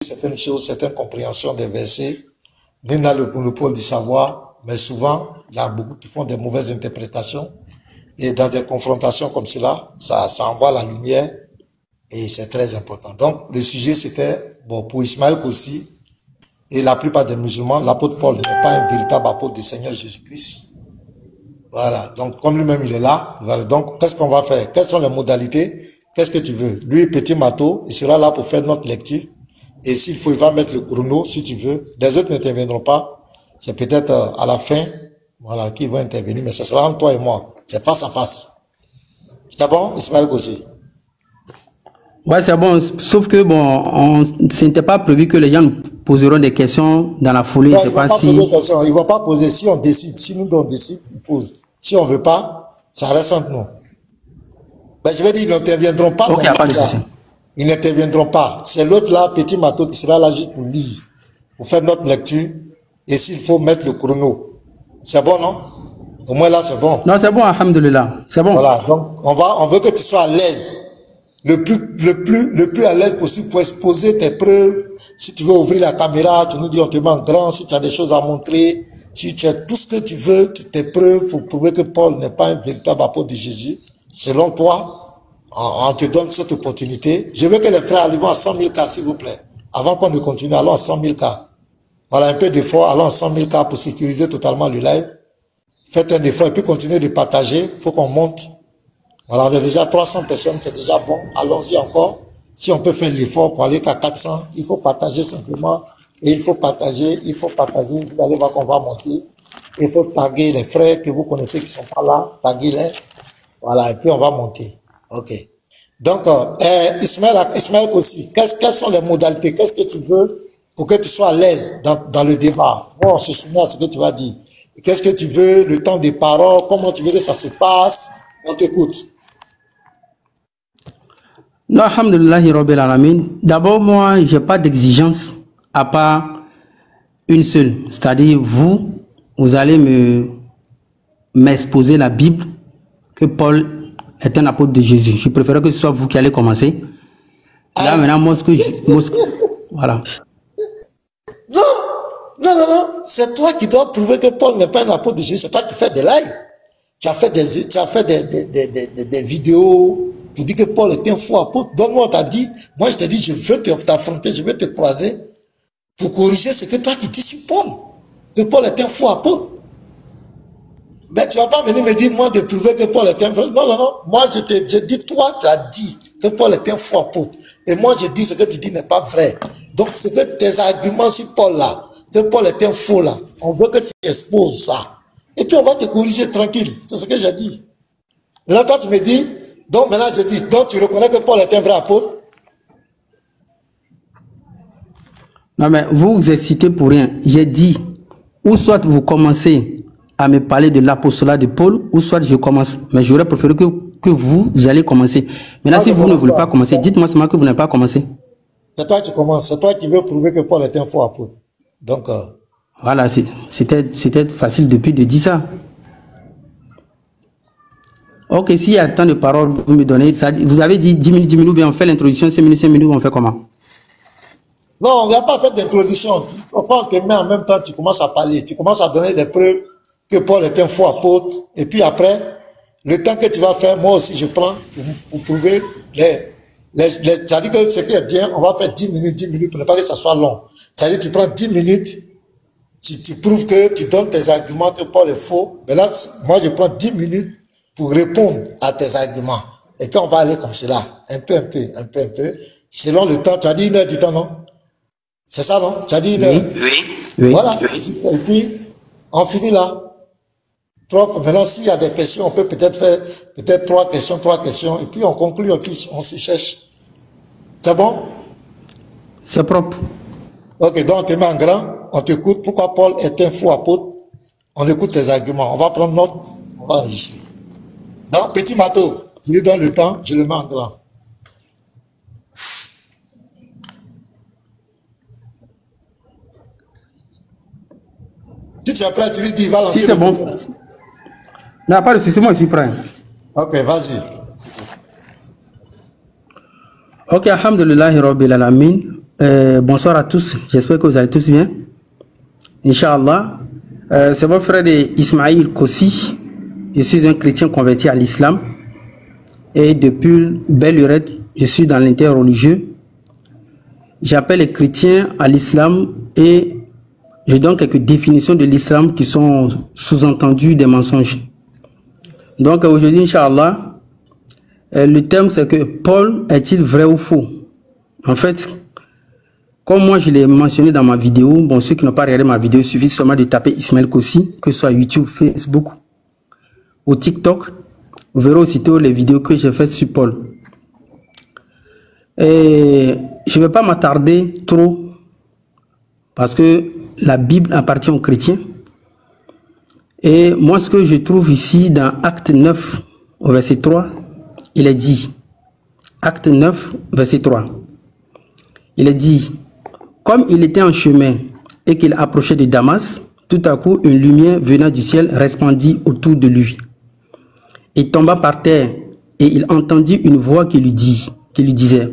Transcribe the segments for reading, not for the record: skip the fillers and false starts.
certaines choses, certaines compréhensions des versets. Nul n'a le monopole du savoir, mais souvent, il y a beaucoup qui font des mauvaises interprétations. Et dans des confrontations comme cela, ça envoie la lumière et c'est très important. Donc, le sujet, c'était, bon, pour Ismaël aussi, et la plupart des musulmans, l'apôtre Paul n'est pas un véritable apôtre du Seigneur Jésus-Christ. Voilà. Donc, comme lui-même, il est là. Voilà. Donc, qu'est-ce qu'on va faire? Quelles sont les modalités? Qu'est-ce que tu veux? Lui, petit Mato, il sera là pour faire notre lecture. Et s'il faut, il va mettre le chrono, si tu veux. Les autres n'interviendront pas. C'est peut-être à la fin, voilà, qu'ils vont intervenir, mais ce sera entre toi et moi. C'est face à face. C'est bon, Ismaël Gossi? Ouais, c'est bon. Sauf que, bon, ce n'était pas prévu que les gens nous poseront des questions dans la foulée. Non, je sais pas si... ils ne vont pas poser. Si on décide, si nous on décide, ils posent. Si on ne veut pas, ça reste entre nous. Ben, je vais dire, ils n'interviendront pas. Ok, pas de souci. Ils n'interviendront pas. C'est l'autre là, petit Mato, qui sera là juste pour lire, pour faire notre lecture. Et s'il faut mettre le chrono. C'est bon, non? Au moins là, c'est bon. Non, c'est bon, alhamdoulilah. C'est bon. Voilà. Donc, on veut que tu sois à l'aise. Le plus à l'aise possible pour exposer tes preuves. Si tu veux ouvrir la caméra, tu nous dis, on te met en grand. Si tu as des choses à montrer, si tu as tout ce que tu veux, tes preuves pour prouver que Paul n'est pas un véritable apôtre de Jésus, selon toi, on te donne cette opportunité. Je veux que les frères arrivent à 100 000 cas, s'il vous plaît. Avant qu'on ne continue, allons à 100 000 cas. Voilà, un peu d'effort, allons à 100 000 cas pour sécuriser totalement le live. Faites un effort et puis continuez de partager. Il faut qu'on monte. Voilà, on est déjà 300 personnes, c'est déjà bon. Allons-y encore. Si on peut faire l'effort pour aller qu'à 400, il faut partager simplement. Et il faut partager. Vous allez voir qu'on va monter. Il faut taguer les frères que vous connaissez qui sont pas là. Taguer-les. Voilà, et puis on va monter. Ok. Donc, Ismaël aussi, quelles sont les modalités? Qu'est-ce que tu veux pour que tu sois à l'aise dans le débat? Bon, on se souvient à ce que tu vas dire. Qu'est-ce que tu veux, le temps des paroles, comment tu veux que ça se passe? On t'écoute. Non, alhamdoulillahi rabbil alamin. D'abord, moi, j'ai pas d'exigence à part une seule. C'est-à-dire, vous allez m'exposer la Bible que Paul est un apôtre de Jésus. Je préfère que ce soit vous qui allez commencer. Là, maintenant, moi, voilà. Non. C'est toi qui dois prouver que Paul n'est pas un apôtre de Jésus. C'est toi qui fais des lives. Tu as fait des vidéos. Tu dis que Paul est un faux apôtre. Donc, moi, on t'a dit, moi, je t'ai dit, je veux t'affronter, je veux te croiser pour corriger ce que toi, tu dis sur Paul. Que Paul est un faux apôtre. Mais tu vas pas venir me dire, moi, de prouver que Paul est un vrai. Non. Moi, je dis, toi, tu as dit que Paul est un faux apôtre. Et moi, je dis ce que tu dis n'est pas vrai. Donc, c'est que tes arguments sur Paul là, que Paul est un faux là, on veut que tu exposes ça. Et puis, on va te corriger tranquille. C'est ce que j'ai dit. Maintenant, toi, tu me dis, donc maintenant, je dis, donc tu reconnais que Paul est un vrai apôtre? Non, mais vous excitez pour rien. J'ai dit, ou soit vous commencez à me parler de l'apostolat de Paul, ou soit je commence. Mais j'aurais préféré que vous allez commencer. Maintenant, si vous ne voulez pas commencer, dites-moi seulement que vous n'avez pas commencé. C'est toi qui commences. C'est toi qui veux prouver que Paul est un faux apôtre. Donc, voilà, c'était facile depuis de dire ça. Ok, s'il y a tant de paroles, vous me donnez, ça, vous avez dit 10 minutes, bien on fait l'introduction, 5 minutes, on fait comment? Non, on n'a pas fait d'introduction. Quand on te met en même temps, tu commences à parler, tu commences à donner des preuves que Paul est un faux apôtre, et puis après, le temps que tu vas faire, moi aussi je prends pour prouver c'est-à-dire que ce qui est bien, on va faire 10 minutes pour ne pas que ça soit long. C'est-à-dire que tu prends 10 minutes, tu prouves que tu donnes tes arguments que Paul est faux, mais là, moi je prends 10 minutes pour répondre à tes arguments. Et puis on va aller comme cela, un peu, selon le temps. Tu as dit 1 heure du temps, non? C'est ça, non? Tu as dit 1 heure? Oui. Voilà. Oui. Et puis, on finit là. Maintenant, s'il y a des questions, on peut peut-être faire trois questions, et puis on conclut, et puis on se cherche. C'est bon? C'est propre. Ok, donc on te met en grand, on t'écoute. Pourquoi Paul est un faux apôtre? On écoute tes arguments. On va prendre note, on va enregistrer. Donc, petit Mato, je lui donne le temps, je le mets en grand. Si tu es prêt, tu lui dis, va lancer. Si c'est bon. Non, pas de souci, moi je suis prêt. Ok, vas-y. Ok, alhamdulillahi rabbil alamin. bonsoir à tous, j'espère que vous allez tous bien. Inch'Allah, c'est votre frère Ismaïl Kossi. Je suis un chrétien converti à l'islam. Et depuis belle lurette, je suis dans l'interreligieux. J'appelle les chrétiens à l'islam et je donne quelques définitions de l'islam qui sont sous-entendues des mensonges. Donc aujourd'hui, Inch'Allah, le thème c'est que Paul est-il vrai ou faux? En fait, comme moi je l'ai mentionné dans ma vidéo, bon, ceux qui n'ont pas regardé ma vidéo, il suffit seulement de taper Ismaël Kossi, que ce soit YouTube, Facebook ou TikTok. Vous verrez aussitôt les vidéos que j'ai faites sur Paul. Et je ne vais pas m'attarder trop parce que la Bible appartient aux chrétiens. Et moi, ce que je trouve ici dans Acte 9, au verset 3, il est dit, Acte 9, verset 3, il est dit, comme il était en chemin et qu'il approchait de Damas, tout à coup, une lumière venant du ciel resplendit autour de lui. Il tomba par terre et il entendit une voix qui lui disait,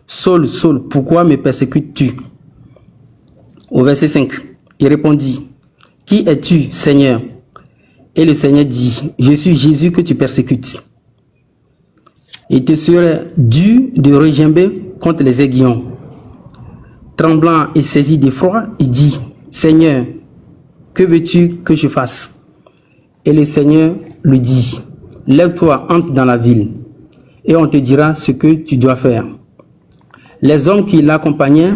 Saul, Saul, pourquoi me persécutes-tu? Au verset 5, il répondit, qui es-tu, Seigneur? Et le Seigneur dit, je suis Jésus que tu persécutes. Il te serait dû de regimber contre les aiguillons. Tremblant et saisi d'effroi, il dit, Seigneur, que veux-tu que je fasse? Et le Seigneur lui dit, lève-toi, entre dans la ville, et on te dira ce que tu dois faire. Les hommes qui l'accompagnaient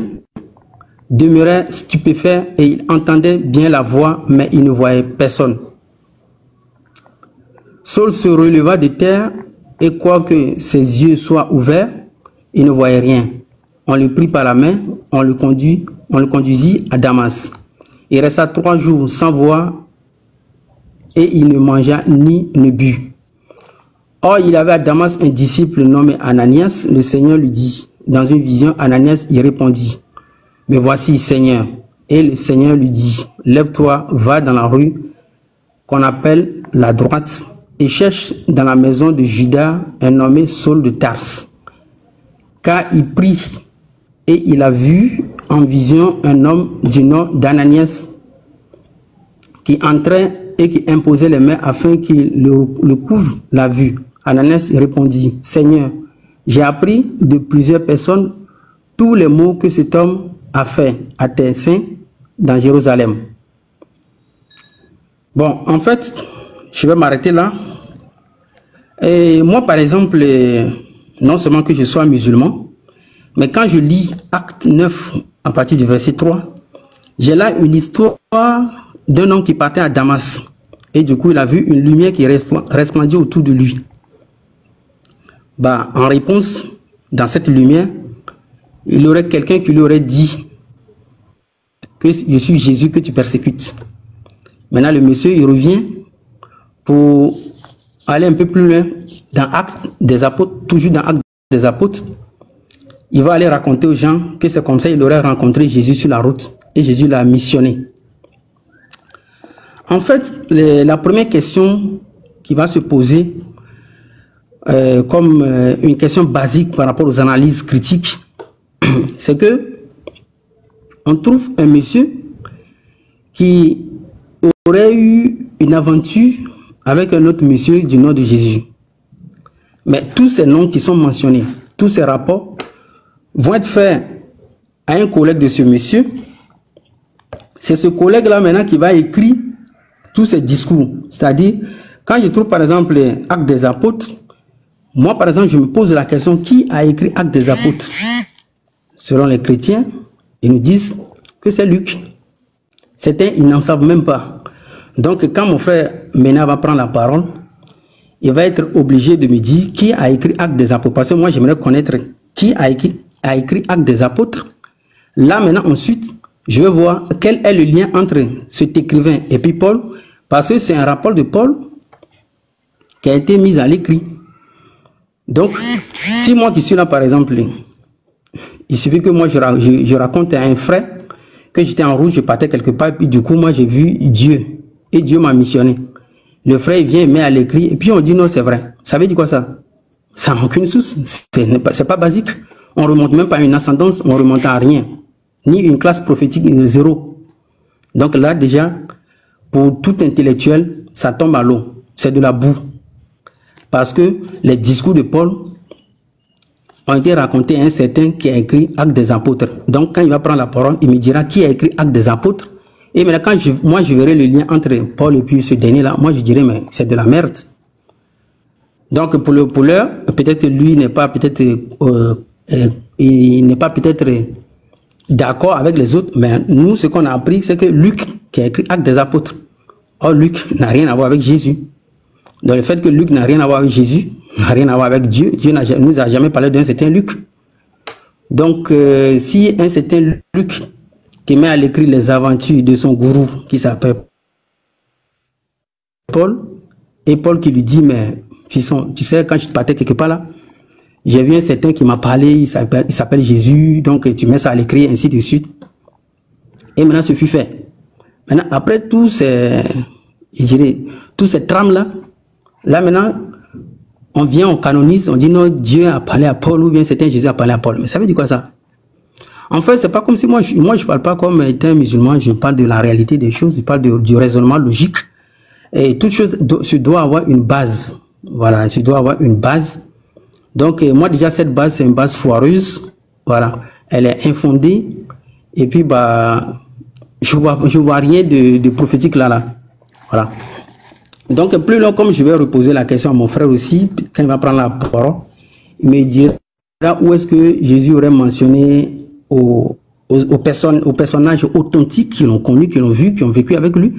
demeuraient stupéfaits et ils entendaient bien la voix, mais ils ne voyaient personne. Saul se releva de terre et quoique ses yeux soient ouverts, il ne voyait rien. On le prit par la main, on le conduisit à Damas. Il resta 3 jours sans voir et il ne mangea ni ne but. Or, il avait à Damas un disciple nommé Ananias. Le Seigneur lui dit, dans une vision, Ananias y répondit, « Me voici, Seigneur. » Et le Seigneur lui dit, « Lève-toi, va dans la rue qu'on appelle la droite et cherche dans la maison de Judas un nommé Saul de Tars. Car il prie et il a vu en vision un homme du nom d'Ananias qui entrait et qui imposait les mains afin qu'il le couvre la vue. Ananias répondit, « Seigneur, j'ai appris de plusieurs personnes tous les maux que cet homme a fait à tes saints dans Jérusalem. » Bon, en fait, je vais m'arrêter là. Et moi, par exemple, non seulement que je sois musulman, mais quand je lis Acte 9, à partir du verset 3, j'ai là une histoire d'un homme qui partait à Damas. Et du coup, il a vu une lumière qui resplendit autour de lui. Bah, en réponse, dans cette lumière, il y aurait quelqu'un qui lui aurait dit que je suis Jésus que tu persécutes. Maintenant, le monsieur, il revient pour aller un peu plus loin dans Actes des Apôtres, toujours dans Actes des Apôtres. Il va aller raconter aux gens que c'est comme ça qu'il aurait rencontré Jésus sur la route et Jésus l'a missionné. En fait, la première question qui va se poser comme une question basique par rapport aux analyses critiques, c'est que on trouve un monsieur qui aurait eu une aventure avec un autre monsieur du nom de Jésus. Mais tous ces noms qui sont mentionnés, tous ces rapports vont être faits à un collègue de ce monsieur. C'est ce collègue-là maintenant qui va écrire tous ces discours. C'est-à-dire, quand je trouve par exemple Actes des Apôtres, moi par exemple, je me pose la question, qui a écrit Actes des Apôtres? Selon les chrétiens, ils nous disent que c'est Luc. Certains, ils n'en savent même pas. Donc, quand mon frère Mena va prendre la parole, il va être obligé de me dire qui a écrit Actes des Apôtres. Parce que moi, j'aimerais connaître qui a écrit Actes des Apôtres. Là, maintenant, ensuite, je vais voir quel est le lien entre cet écrivain et puis Paul. Parce que c'est un rapport de Paul qui a été mis à l'écrit. Donc, si moi qui suis là, par exemple, il suffit que moi, je raconte à un frère que j'étais en route, je partais quelque part, puis du coup, moi, j'ai vu Dieu. Et Dieu m'a missionné. Le frère vient, met à l'écrit, et puis on dit non, c'est vrai. Ça veut dire quoi ça? Ça n'a aucune source. C'est pas basique. On ne remonte même pas à une ascendance, on ne remonte à rien. Ni une classe prophétique, ni zéro. Donc là, déjà, pour tout intellectuel, ça tombe à l'eau. C'est de la boue. Parce que les discours de Paul ont été racontés à un certain qui a écrit Actes des Apôtres. Donc quand il va prendre la parole, il me dira qui a écrit Actes des Apôtres. Et maintenant, quand moi je verrai le lien entre Paul et puis ce dernier-là, moi je dirais, mais c'est de la merde. Donc pour l'heure, peut-être que lui n'est pas peut-être il n'est pas peut-être d'accord avec les autres, mais nous ce qu'on a appris, c'est que Luc qui a écrit Actes des Apôtres. Or Luc n'a rien à voir avec Jésus. Donc le fait que Luc n'a rien à voir avec Jésus, n'a rien à voir avec Dieu, Dieu ne nous a jamais parlé d'un certain Luc. Donc si un certain Luc qui met à l'écrit les aventures de son gourou qui s'appelle Paul, et Paul qui lui dit, mais tu sais, quand je partais quelque part là, j'ai vu un certain qui m'a parlé, il s'appelle Jésus, donc tu mets ça à l'écrit, ainsi de suite. Et maintenant, ce fut fait. Maintenant, après tous ces, je dirais, tous ces trames-là, là maintenant, on vient, on canonise, on dit non, Dieu a parlé à Paul, ou bien certain Jésus a parlé à Paul. Mais ça veut dire quoi ça? En fait, c'est pas comme si moi je parle pas comme étant musulman, je parle de la réalité des choses, je parle du raisonnement logique. Et toute chose doit avoir une base. Voilà, tu dois avoir une base. Donc, moi, déjà, cette base, c'est une base foireuse. Voilà. Elle est infondée. Et puis, bah, je vois rien de prophétique là. Voilà. Donc, plus long, comme je vais reposer la question à mon frère aussi, quand il va prendre la parole, il me dira où est-ce que Jésus aurait mentionné aux personnages authentiques qui l'ont connu, qui l'ont vu, qui ont vécu avec lui,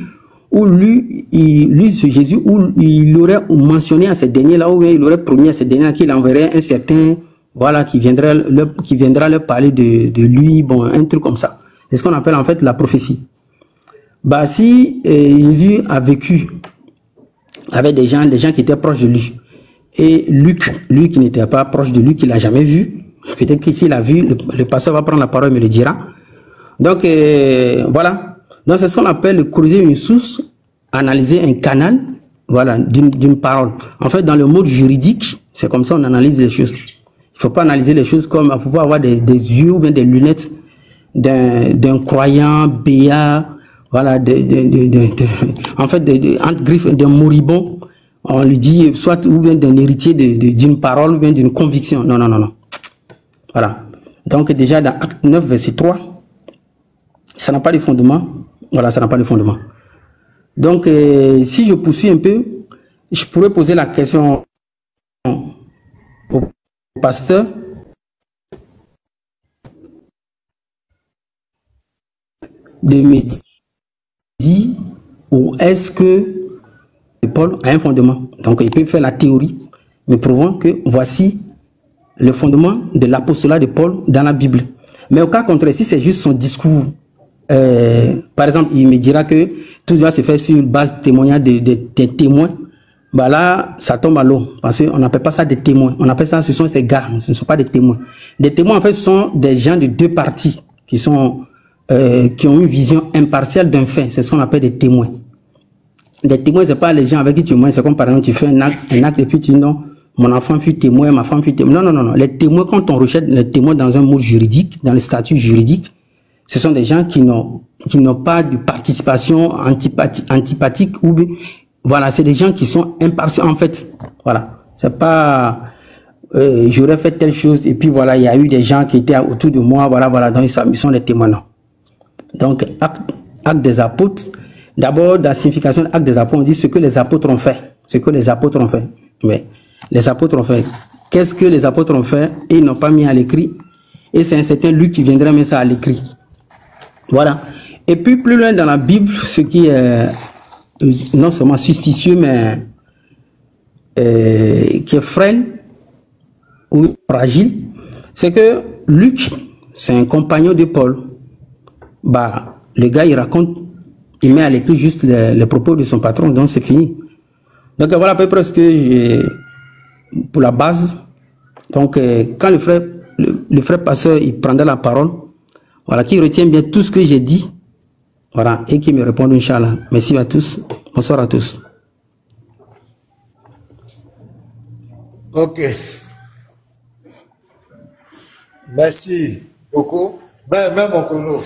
où lui, ce Jésus, où il aurait mentionné à ces derniers-là, où il aurait promis à ces derniers-là qu'il enverrait un certain, voilà, qui viendra leur parler de lui, bon, un truc comme ça. C'est ce qu'on appelle en fait la prophétie. Bah, si Jésus a vécu avec des gens qui étaient proches de lui, et Luc, lui qui n'était pas proche de lui, qui l'a jamais vu, peut-être qu'ici il a vu, le pasteur va prendre la parole et me le dira. Donc, voilà. Donc, c'est ce qu'on appelle creuser une source, analyser un canal, voilà, d'une parole. En fait, dans le mode juridique, c'est comme ça on analyse les choses. Il ne faut pas analyser les choses comme, il faut avoir des yeux ou bien des lunettes d'un croyant, béat, voilà, en fait, entre griffes d'un moribond. On lui dit, soit, ou bien d'un héritier d'une parole, ou bien d'une conviction. Non, non, non, non. Voilà. Donc, déjà, dans Acte 9, verset 3, ça n'a pas de fondement. Voilà, ça n'a pas de fondement. Donc, si je poursuis un peu, je pourrais poser la question au pasteur. De me dire, ou est-ce que Paul a un fondement? Donc, il peut faire la théorie, mais prouvant que voici le fondement de l'apostolat de Paul dans la Bible. Mais au cas contraire, si c'est juste son discours, par exemple, il me dira que tout doit se faire sur base témoignage des témoins, bah là, ça tombe à l'eau. Parce qu'on n'appelle pas ça des témoins. On appelle ça, ce sont ces gars, ce ne sont pas des témoins. Des témoins, en fait, sont des gens de deux parties qui ont une vision impartiale d'un fait. C'est ce qu'on appelle des témoins. Des témoins, c'est pas les gens avec qui tu témoignes. C'est comme par exemple, tu fais un acte et puis tu dis non, mon enfant fut témoin, ma femme fut témoin. Non, non, non, non. Les témoins, quand on recherche les témoins dans un mot juridique, dans le statut juridique, ce sont des gens qui n'ont pas de participation antipathique ou voilà, c'est des gens qui sont impartiaux en fait. Voilà, c'est pas j'aurais fait telle chose et puis voilà, il y a eu des gens qui étaient autour de moi, voilà, donc ils sont des témoins. Non. Donc acte des apôtres. D'abord, dans la signification de l'acte des apôtres, on dit ce que les apôtres ont fait. Ce que les apôtres ont fait. Mais les apôtres ont fait. Qu'est-ce que les apôtres ont fait? Et ils n'ont pas mis à l'écrit. Et c'est un certain Luc qui viendrait mettre ça à l'écrit. Voilà. Et puis plus loin dans la Bible, ce qui est non seulement suspicieux, mais qui est frêle ou fragile, c'est que Luc, c'est un compagnon de Paul. Bah, le gars, il raconte, il met à l'écrit juste les propos de son patron, donc c'est fini. Donc voilà à peu près ce que j'ai pour la base. Donc quand le frère pasteur, il prendra la parole, voilà, qui retient bien tout ce que j'ai dit, voilà, et qui me répond, Inch'Allah. Merci à tous. Bonsoir à tous. Ok. Merci beaucoup. Mets mon chrono.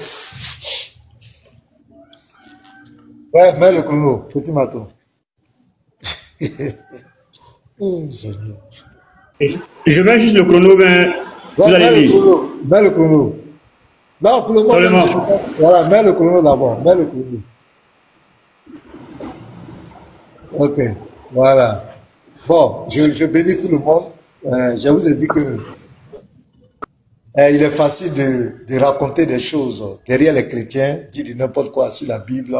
Ouais, mets le chrono, petit maton. Oh, Seigneur. Je mets juste le chrono, ben, vous Ouais, allez mets le lire. chrono. Mets le chrono. Non, pour le moment, même Seulement. voilà, mets le chrono d'abord. Mets le chrono. Ok, voilà. Bon, je bénis tout le monde. Je vous ai dit que il est facile de raconter des choses derrière les chrétiens, dire n'importe quoi sur la Bible,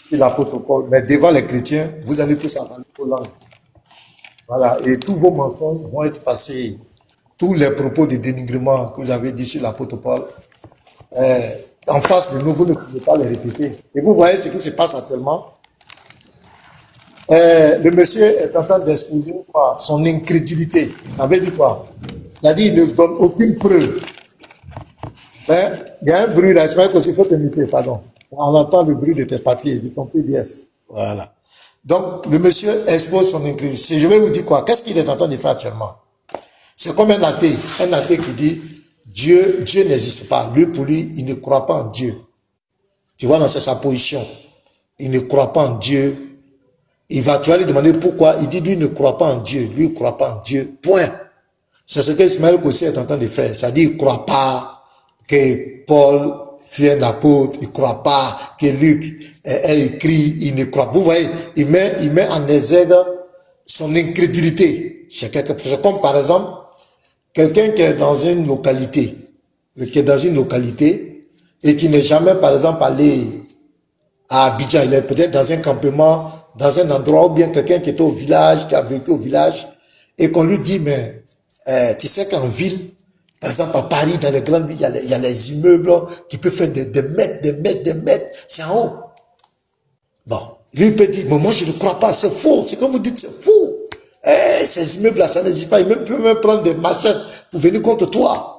sur l'apôtre Paul, mais devant les chrétiens, vous allez tous avaler vos langues. Voilà, et tous vos mensonges vont être passés. Tous les propos de dénigrement que vous avez dit sur l'apôtre Paul, en face de nous, vous ne pouvez pas les répéter. Et vous voyez ce qui se passe actuellement. Le monsieur est en train d'exposer son incrédulité. Ça veut dire quoi? C'est-à-dire qu'il ne donne aucune preuve. Mais il y a un bruit là, c'est vrai qu'il faut te muter, pardon. On entend le bruit de tes papiers, de ton PDF. Voilà. Donc, le monsieur expose son incrédulité. Je vais vous dire quoi? Qu'est-ce qu'il est en train de faire actuellement? C'est comme un athée qui dit Dieu n'existe pas. Lui, pour lui, il ne croit pas en Dieu. Tu vois, c'est sa position. Il ne croit pas en Dieu. Tu vas lui demander pourquoi. Il dit, lui ne croit pas en Dieu. Lui ne croit pas en Dieu. Point. C'est ce que Ismaël Kossi est en train de faire. C'est-à-dire, il ne croit pas que Paul fut un apôtre. Il ne croit pas que Luc ait écrit. Il ne croit pas. Vous voyez, il met en exergue son incrédulité. C'est comme par exemple, quelqu'un qui est dans une localité, et qui n'est jamais, par exemple, allé à Abidjan, il est peut-être dans un campement, dans un endroit, ou bien quelqu'un qui était au village, qui a vécu au village, et qu'on lui dit, mais tu sais qu'en ville, par exemple à Paris, dans les grandes villes, il y a les immeubles qui peuvent faire des mètres, c'est en haut. Bon, lui peut dire, mais moi je ne crois pas, c'est faux, c'est comme vous dites, c'est faux. Ces immeubles-là, ça n'existe pas, ils peuvent même prendre des machettes pour venir contre toi.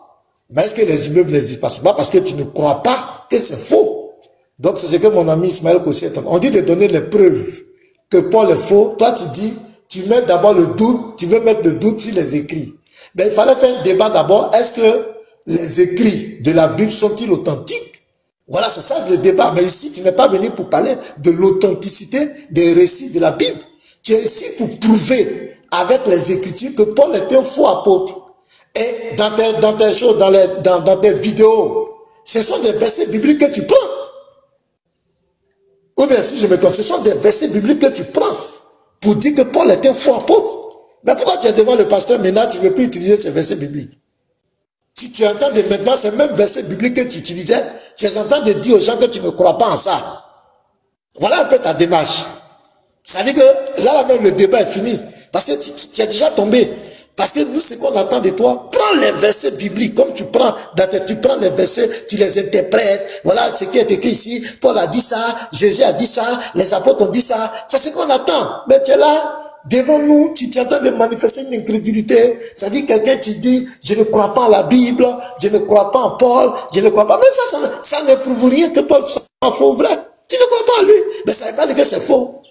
Mais est-ce que les immeubles n'existent pas? C'est pas parce que tu ne crois pas que c'est faux. Donc c'est ce que mon ami Ismaël Kossi est en train. On dit de donner les preuves que Paul est faux. Toi tu dis, tu mets d'abord le doute, tu veux mettre le doute sur les écrits. Mais il fallait faire un débat d'abord. Est-ce que les écrits de la Bible sont-ils authentiques? Voilà, c'est ça le débat. Mais ici, tu n'es pas venu pour parler de l'authenticité des récits de la Bible. Tu es ici pour prouver avec les Écritures que Paul est un faux apôtre. Et dans tes vidéos, ce sont des versets bibliques que tu prends. Ou bien si je me trompe, ce sont des versets bibliques que tu prends pour dire que Paul est un faux apôtre. Mais pourquoi tu es devant le pasteur maintenant, tu ne veux plus utiliser ces versets bibliques? Tu es en train de maintenant, ces mêmes versets bibliques que tu utilisais, tu es en train de dire aux gens que tu ne crois pas en ça. Voilà un peu ta démarche. Ça veut dire que là même le débat est fini. Parce que tu es déjà tombé. Parce que nous, ce qu'on attend de toi, prends les versets bibliques, comme tu prends les versets, tu les interprètes. Voilà ce qui est écrit ici. Paul a dit ça, Jésus a dit ça, les apôtres ont dit ça. C'est ce qu'on attend. Mais tu es là, devant nous, tu es en train de manifester une incrédulité. Ça dit quelqu'un qui dit, je ne crois pas en la Bible, je ne crois pas en Paul, je ne crois pas. Mais ça ne prouve rien que Paul soit faux ou vrai. Tu ne crois pas en lui. Mais ça ne veut pas dire que c'est faux.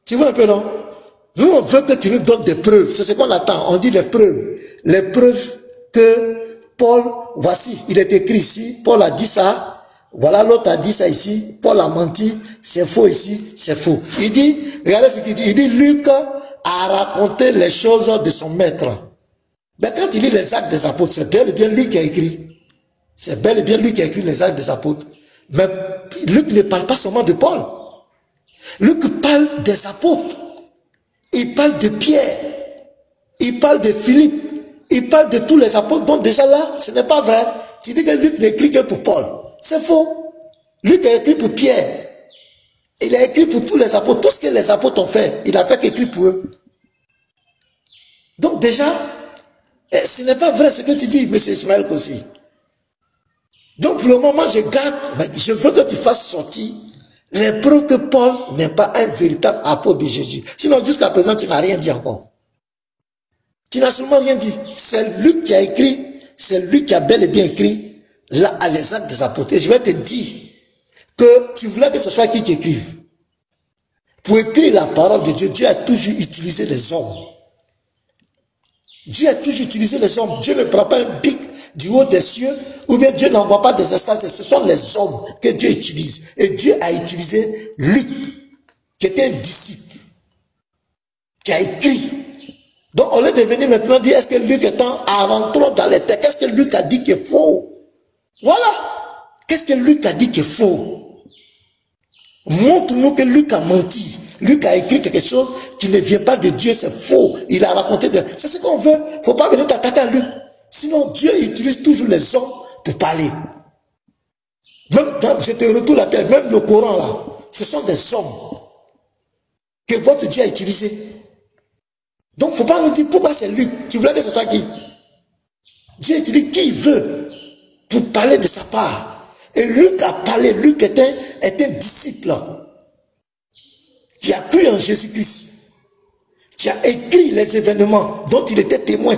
Tu vois un peu, non? Nous, on veut que tu nous donnes des preuves. C'est ce qu'on attend. On dit les preuves. Les preuves que Paul, voici, il est écrit ici, Paul a dit ça, voilà l'autre a dit ça ici, Paul a menti, c'est faux ici, c'est faux. Il dit, regardez ce qu'il dit, il dit, Luc a raconté les choses de son maître. Mais quand il lit les actes des apôtres, c'est bel et bien lui qui a écrit. C'est bel et bien lui qui a écrit les actes des apôtres. Mais Luc ne parle pas seulement de Paul. Luc parle des apôtres. Il parle de Pierre, il parle de Philippe, il parle de tous les apôtres. Donc déjà là, ce n'est pas vrai. Tu dis que Luc n'écrit que pour Paul. C'est faux. Luc a écrit pour Pierre. Il a écrit pour tous les apôtres. Tout ce que les apôtres ont fait, il a fait qu'écrire pour eux. Donc déjà, ce n'est pas vrai ce que tu dis, M. Ismaël Kossi. Donc pour le moment, je garde, mais je veux que tu fasses sortir les preuves que Paul n'est pas un véritable apôtre de Jésus. Sinon, jusqu'à présent, tu n'as rien dit encore. Tu n'as seulement rien dit. C'est lui qui a écrit, c'est lui qui a bel et bien écrit là, à les actes des apôtres. Et je vais te dire que tu voulais que ce soit qui écrive. Pour écrire la parole de Dieu, Dieu a toujours utilisé les hommes. Dieu a toujours utilisé les hommes. Dieu ne prend pas un pic du haut des cieux, ou bien Dieu n'envoie pas des instances. Ce sont les hommes que Dieu utilise. Et Dieu a utilisé Luc, qui était un disciple, qui a écrit. Donc, au lieu de venir maintenant dire, est-ce que Luc est en rentrant dans les textes, qu'est-ce que Luc a dit qui est faux? Voilà. Qu'est-ce que Luc a dit qui est faux? Montre-nous que Luc a menti. Luc a écrit quelque chose qui ne vient pas de Dieu, c'est faux. Il a raconté de... C'est ce qu'on veut. Il ne faut pas venir t'attaquer à Luc. Sinon, Dieu utilise toujours les hommes pour parler. Même quand je te retourne la pierre, même le Coran là, ce sont des hommes que votre Dieu a utilisé. Donc, il ne faut pas nous dire pourquoi c'est Luc. Tu voulais que ce soit qui? Dieu utilise qui il veut pour parler de sa part. Et Luc a parlé. Luc était un disciple qui a cru en Jésus-Christ, qui a écrit les événements dont il était témoin,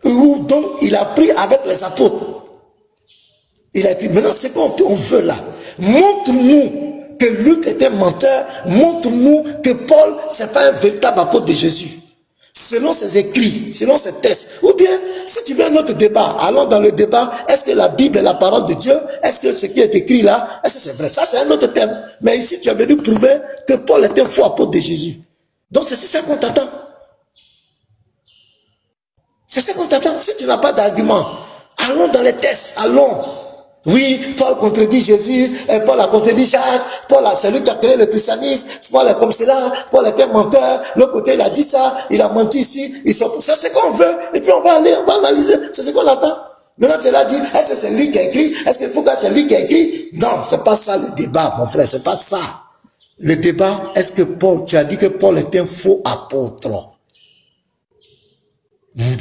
ou dont il a pris avec les apôtres. Il a écrit, maintenant c'est qu'on veut là. Montre-nous que Luc était menteur, montre-nous que Paul, c'est pas un véritable apôtre de Jésus. Selon ses écrits, selon ses textes. Ou bien, si tu veux un autre débat, allons dans le débat, est-ce que la Bible est la parole de Dieu? Est-ce que ce qui est écrit là, est-ce que c'est vrai? Ça, c'est un autre thème. Mais ici, tu as venu prouver que Paul était un faux apôtre de Jésus. Donc, c'est ça qu'on t'attend. C'est ça qu'on t'attend. Si tu n'as pas d'argument, allons dans les textes, allons. Oui, Paul contredit Jésus, et Paul a contredit Jacques, Paul c'est lui qui a créé le christianisme, Paul est comme cela, Paul était menteur, l'autre côté il a dit ça, il a menti ici, c'est ce qu'on veut, et puis on va aller, on va analyser, c'est ce qu'on attend. Maintenant tu l'as dit, est-ce que c'est lui qui a écrit, est-ce que pourquoi c'est lui qui a écrit? Non, c'est pas ça le débat, mon frère, c'est pas ça. Le débat, est-ce que Paul, tu as dit que Paul était un faux apôtre?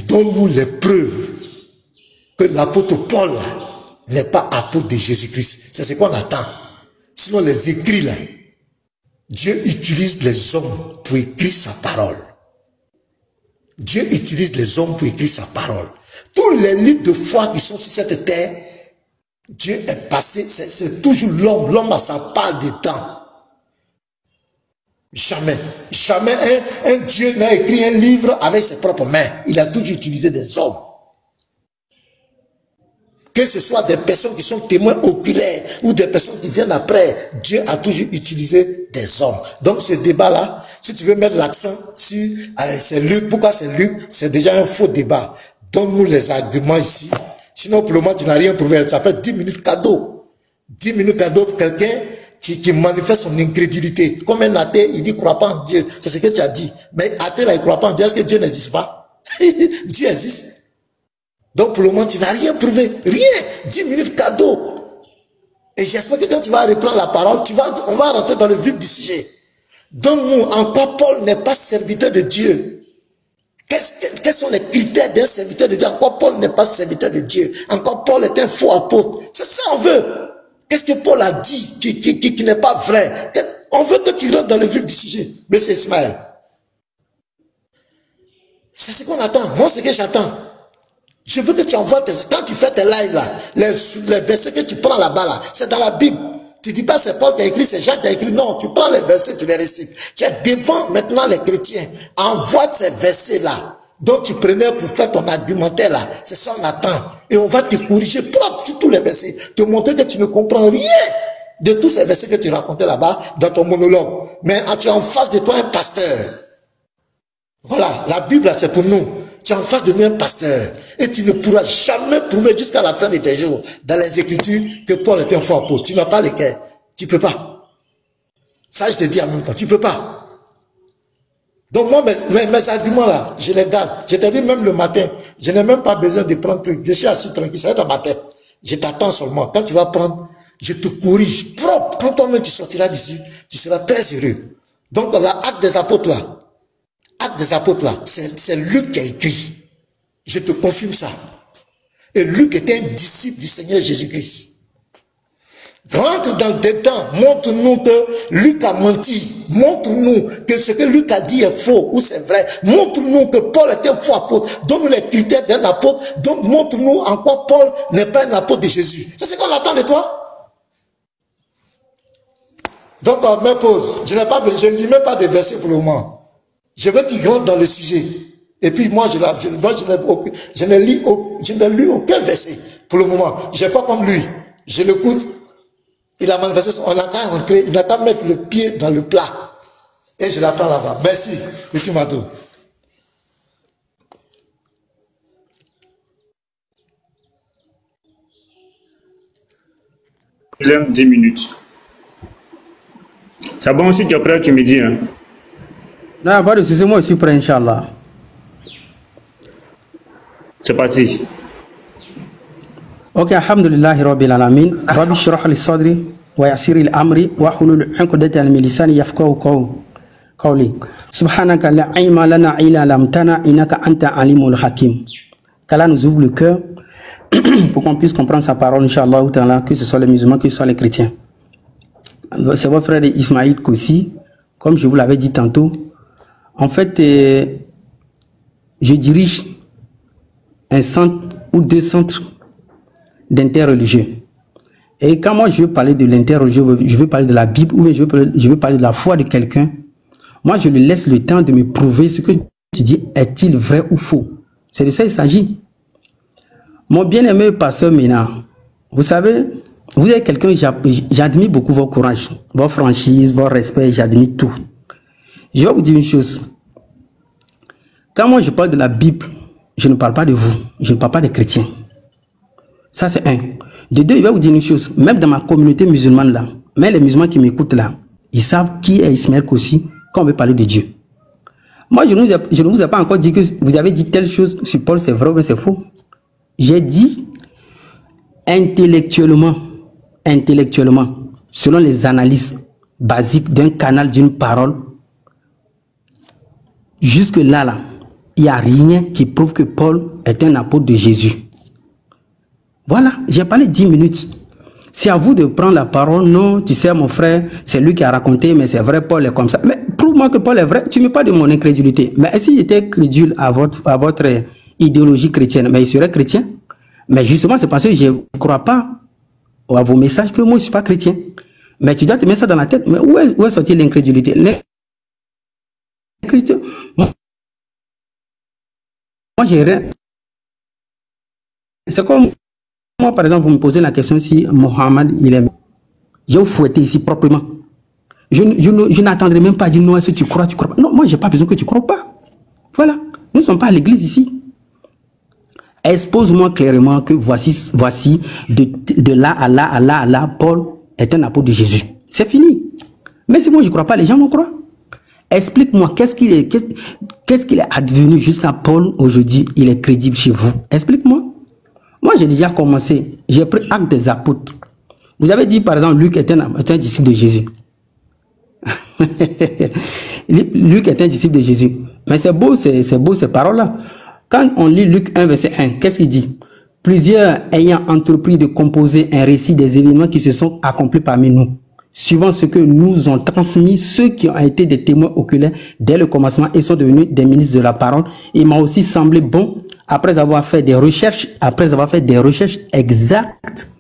Donne-nous les preuves que l'apôtre Paul n'est pas apôtre de Jésus-Christ. C'est ce qu'on attend. Sinon, les écrits là, Dieu utilise les hommes pour écrire sa parole. Dieu utilise les hommes pour écrire sa parole. Tous les livres de foi qui sont sur cette terre, Dieu est passé, c'est toujours l'homme. L'homme a sa part de temps. Jamais, jamais un Dieu n'a écrit un livre avec ses propres mains. Il a toujours utilisé des hommes. Que ce soit des personnes qui sont témoins oculaires ou des personnes qui viennent après, Dieu a toujours utilisé des hommes. Donc ce débat-là, si tu veux mettre l'accent sur c'est Luc, pourquoi c'est Luc, c'est déjà un faux débat. Donne-nous les arguments ici. Sinon, pour le moment, tu n'as rien prouvé. Ça fait 10 minutes cadeau. 10 minutes cadeau pour quelqu'un qui manifeste son incrédulité. Comme un athée, il dit, crois pas en Dieu. C'est ce que tu as dit. Mais athée, là, il croit pas en Dieu. Est-ce que Dieu n'existe pas? Dieu existe. Donc pour le moment, tu n'as rien prouvé. Rien. 10 minutes cadeau. Et j'espère que quand tu vas reprendre la parole, on va rentrer dans le vif du sujet. Donne-nous en quoi Paul n'est pas serviteur de Dieu. Quels sont les critères d'un serviteur de Dieu? En quoi Paul n'est pas serviteur de Dieu? En quoi Paul est un faux apôtre? C'est ça on veut. Qu'est-ce que Paul a dit qui n'est pas vrai? On veut que tu rentres dans le vif du sujet. Monsieur Ismaël. C'est ce qu'on attend. Moi, c'est ce que j'attends. Je veux que tu envoies quand tu fais tes lives là, les versets que tu prends là-bas là, c'est dans la Bible. Tu dis pas c'est Paul qui a écrit, c'est Jacques qui a écrit. Non, tu prends les versets, tu les récites. Tu es devant maintenant les chrétiens. Envoie ces versets là, dont tu prenais pour faire ton argumentaire là. C'est ça on attend. Et on va te corriger propre sur tous les versets. Te montrer que tu ne comprends rien de tous ces versets que tu racontais là-bas dans ton monologue. Mais tu es en face de toi un pasteur. Voilà, la Bible c'est pour nous. Tu es en face de nous un pasteur. Et tu ne pourras jamais prouver jusqu'à la fin de tes jours, dans les Écritures, que Paul était un faux apôtre. Tu n'as pas les cœurs. Tu peux pas. Ça, je te dis en même temps. Tu peux pas. Donc moi, mes arguments là, je les garde. Je te dis même le matin, je n'ai même pas besoin de prendre truc. Je suis assis tranquille, ça va dans ma tête. Je t'attends seulement. Quand tu vas prendre, je te corrige propre. Quand toi-même tu sortiras d'ici, tu seras très heureux. Donc dans l'acte des apôtres là, Actes des apôtres là, c'est Luc qui a écrit. Je te confirme ça. Et Luc était un disciple du Seigneur Jésus-Christ. Rentre dans le détail, montre-nous que Luc a menti. Montre-nous que ce que Luc a dit est faux ou c'est vrai. Montre-nous que Paul était un faux apôtre. Donne-nous les critères d'un apôtre. Donc montre-nous en quoi Paul n'est pas un apôtre de Jésus. C'est ce qu'on attend de toi. Donc on me pose. Je ne lis même pas de versets pour le moment. Je veux qu'il rentre dans le sujet. Et puis moi, je n'ai lu aucun verset pour le moment. J'ai fait comme lui. Je l'écoute. Il a manifesté, on n'a qu'à rentrer, il n'a qu'à mettre le pied dans le plat. Et je l'attends là-bas. Merci, petit Mato. J'aime 10 minutes. C'est bon, si tu es prêt, tu me dis. Hein. Non, pas de souci, moi aussi prêt, Inch'Allah. C'est parti. Ok, alhamdulillahi rabbil alamin. Rabbi shrah li sadri wa yassir li amri wa hulul 'uqdatan min lisani yafqahu qawli. Subhanaka la ilma lana illa lamtana innaka anta alimul hakim. Qu'Allah nous ouvre le cœur pour qu'on puisse comprendre sa parole, Inch'Allah, que ce soit les musulmans, que ce soit les chrétiens. C'est votre frère Ismaïl Kossi, comme je vous l'avais dit tantôt. En fait, je dirige un centre ou deux centres d'interreligieux. Et quand moi je veux parler de l'interreligieux, je veux parler de la Bible, ou je veux parler de la foi de quelqu'un, moi je lui laisse le temps de me prouver ce que tu dis, est-il vrai ou faux. C'est de ça qu'il s'agit. Mon bien-aimé pasteur Ménard, vous savez, vous êtes quelqu'un, j'admire beaucoup votre courage, votre franchise, votre respect, j'admire tout. Je vais vous dire une chose. Quand moi je parle de la Bible, je ne parle pas de vous, je ne parle pas des chrétiens. Ça c'est un. De deux, je vais vous dire une chose. Même dans ma communauté musulmane là, même les musulmans qui m'écoutent là, ils savent qui est Ismaël Kossi quand on veut parler de Dieu. Moi je ne vous ai pas encore dit que vous avez dit telle chose sur Paul, c'est vrai ou c'est faux. J'ai dit intellectuellement, selon les analyses basiques d'un canal, d'une parole, jusque là, il n'y a rien qui prouve que Paul est un apôtre de Jésus. Voilà, j'ai parlé 10 minutes. C'est à vous de prendre la parole. Non, tu sais, mon frère, c'est lui qui a raconté, mais c'est vrai, Paul est comme ça. Mais prouve-moi que Paul est vrai. Tu ne me parles de mon incrédulité. Mais si j'étais crédule à votre idéologie chrétienne, mais il serait chrétien. Mais justement, c'est parce que je ne crois pas à vos messages que moi, je ne suis pas chrétien. Mais tu dois te mettre ça dans la tête. Mais où est sortie l'incrédulité? L'incrédulité. Moi, j'ai rien. C'est comme moi, par exemple, vous me posez la question si Mohammed, il est... Je vais vous fouetter ici proprement. Je n'attendrai même pas à dire non, est-ce que tu crois pas. Non, moi, je n'ai pas besoin que tu crois pas. Voilà. Nous ne sommes pas à l'église ici. Expose-moi clairement que voici de là à là, Paul est un apôtre de Jésus. C'est fini. Mais si moi, je ne crois pas, les gens vont croire. Explique-moi, qu'est-ce qu'il est advenu jusqu'à Paul aujourd'hui, il est crédible chez vous. Explique-moi. Moi, j'ai déjà commencé. J'ai pris acte des apôtres. Vous avez dit, par exemple, Luc est un disciple de Jésus. Luc est un disciple de Jésus. Mais c'est beau ces paroles-là. Quand on lit Luc 1, verset 1, qu'est-ce qu'il dit? Plusieurs ayant entrepris de composer un récit des événements qui se sont accomplis parmi nous, suivant ce que nous ont transmis ceux qui ont été des témoins oculaires dès le commencement et sont devenus des ministres de la parole. Il m'a aussi semblé bon, après avoir fait des recherches exactes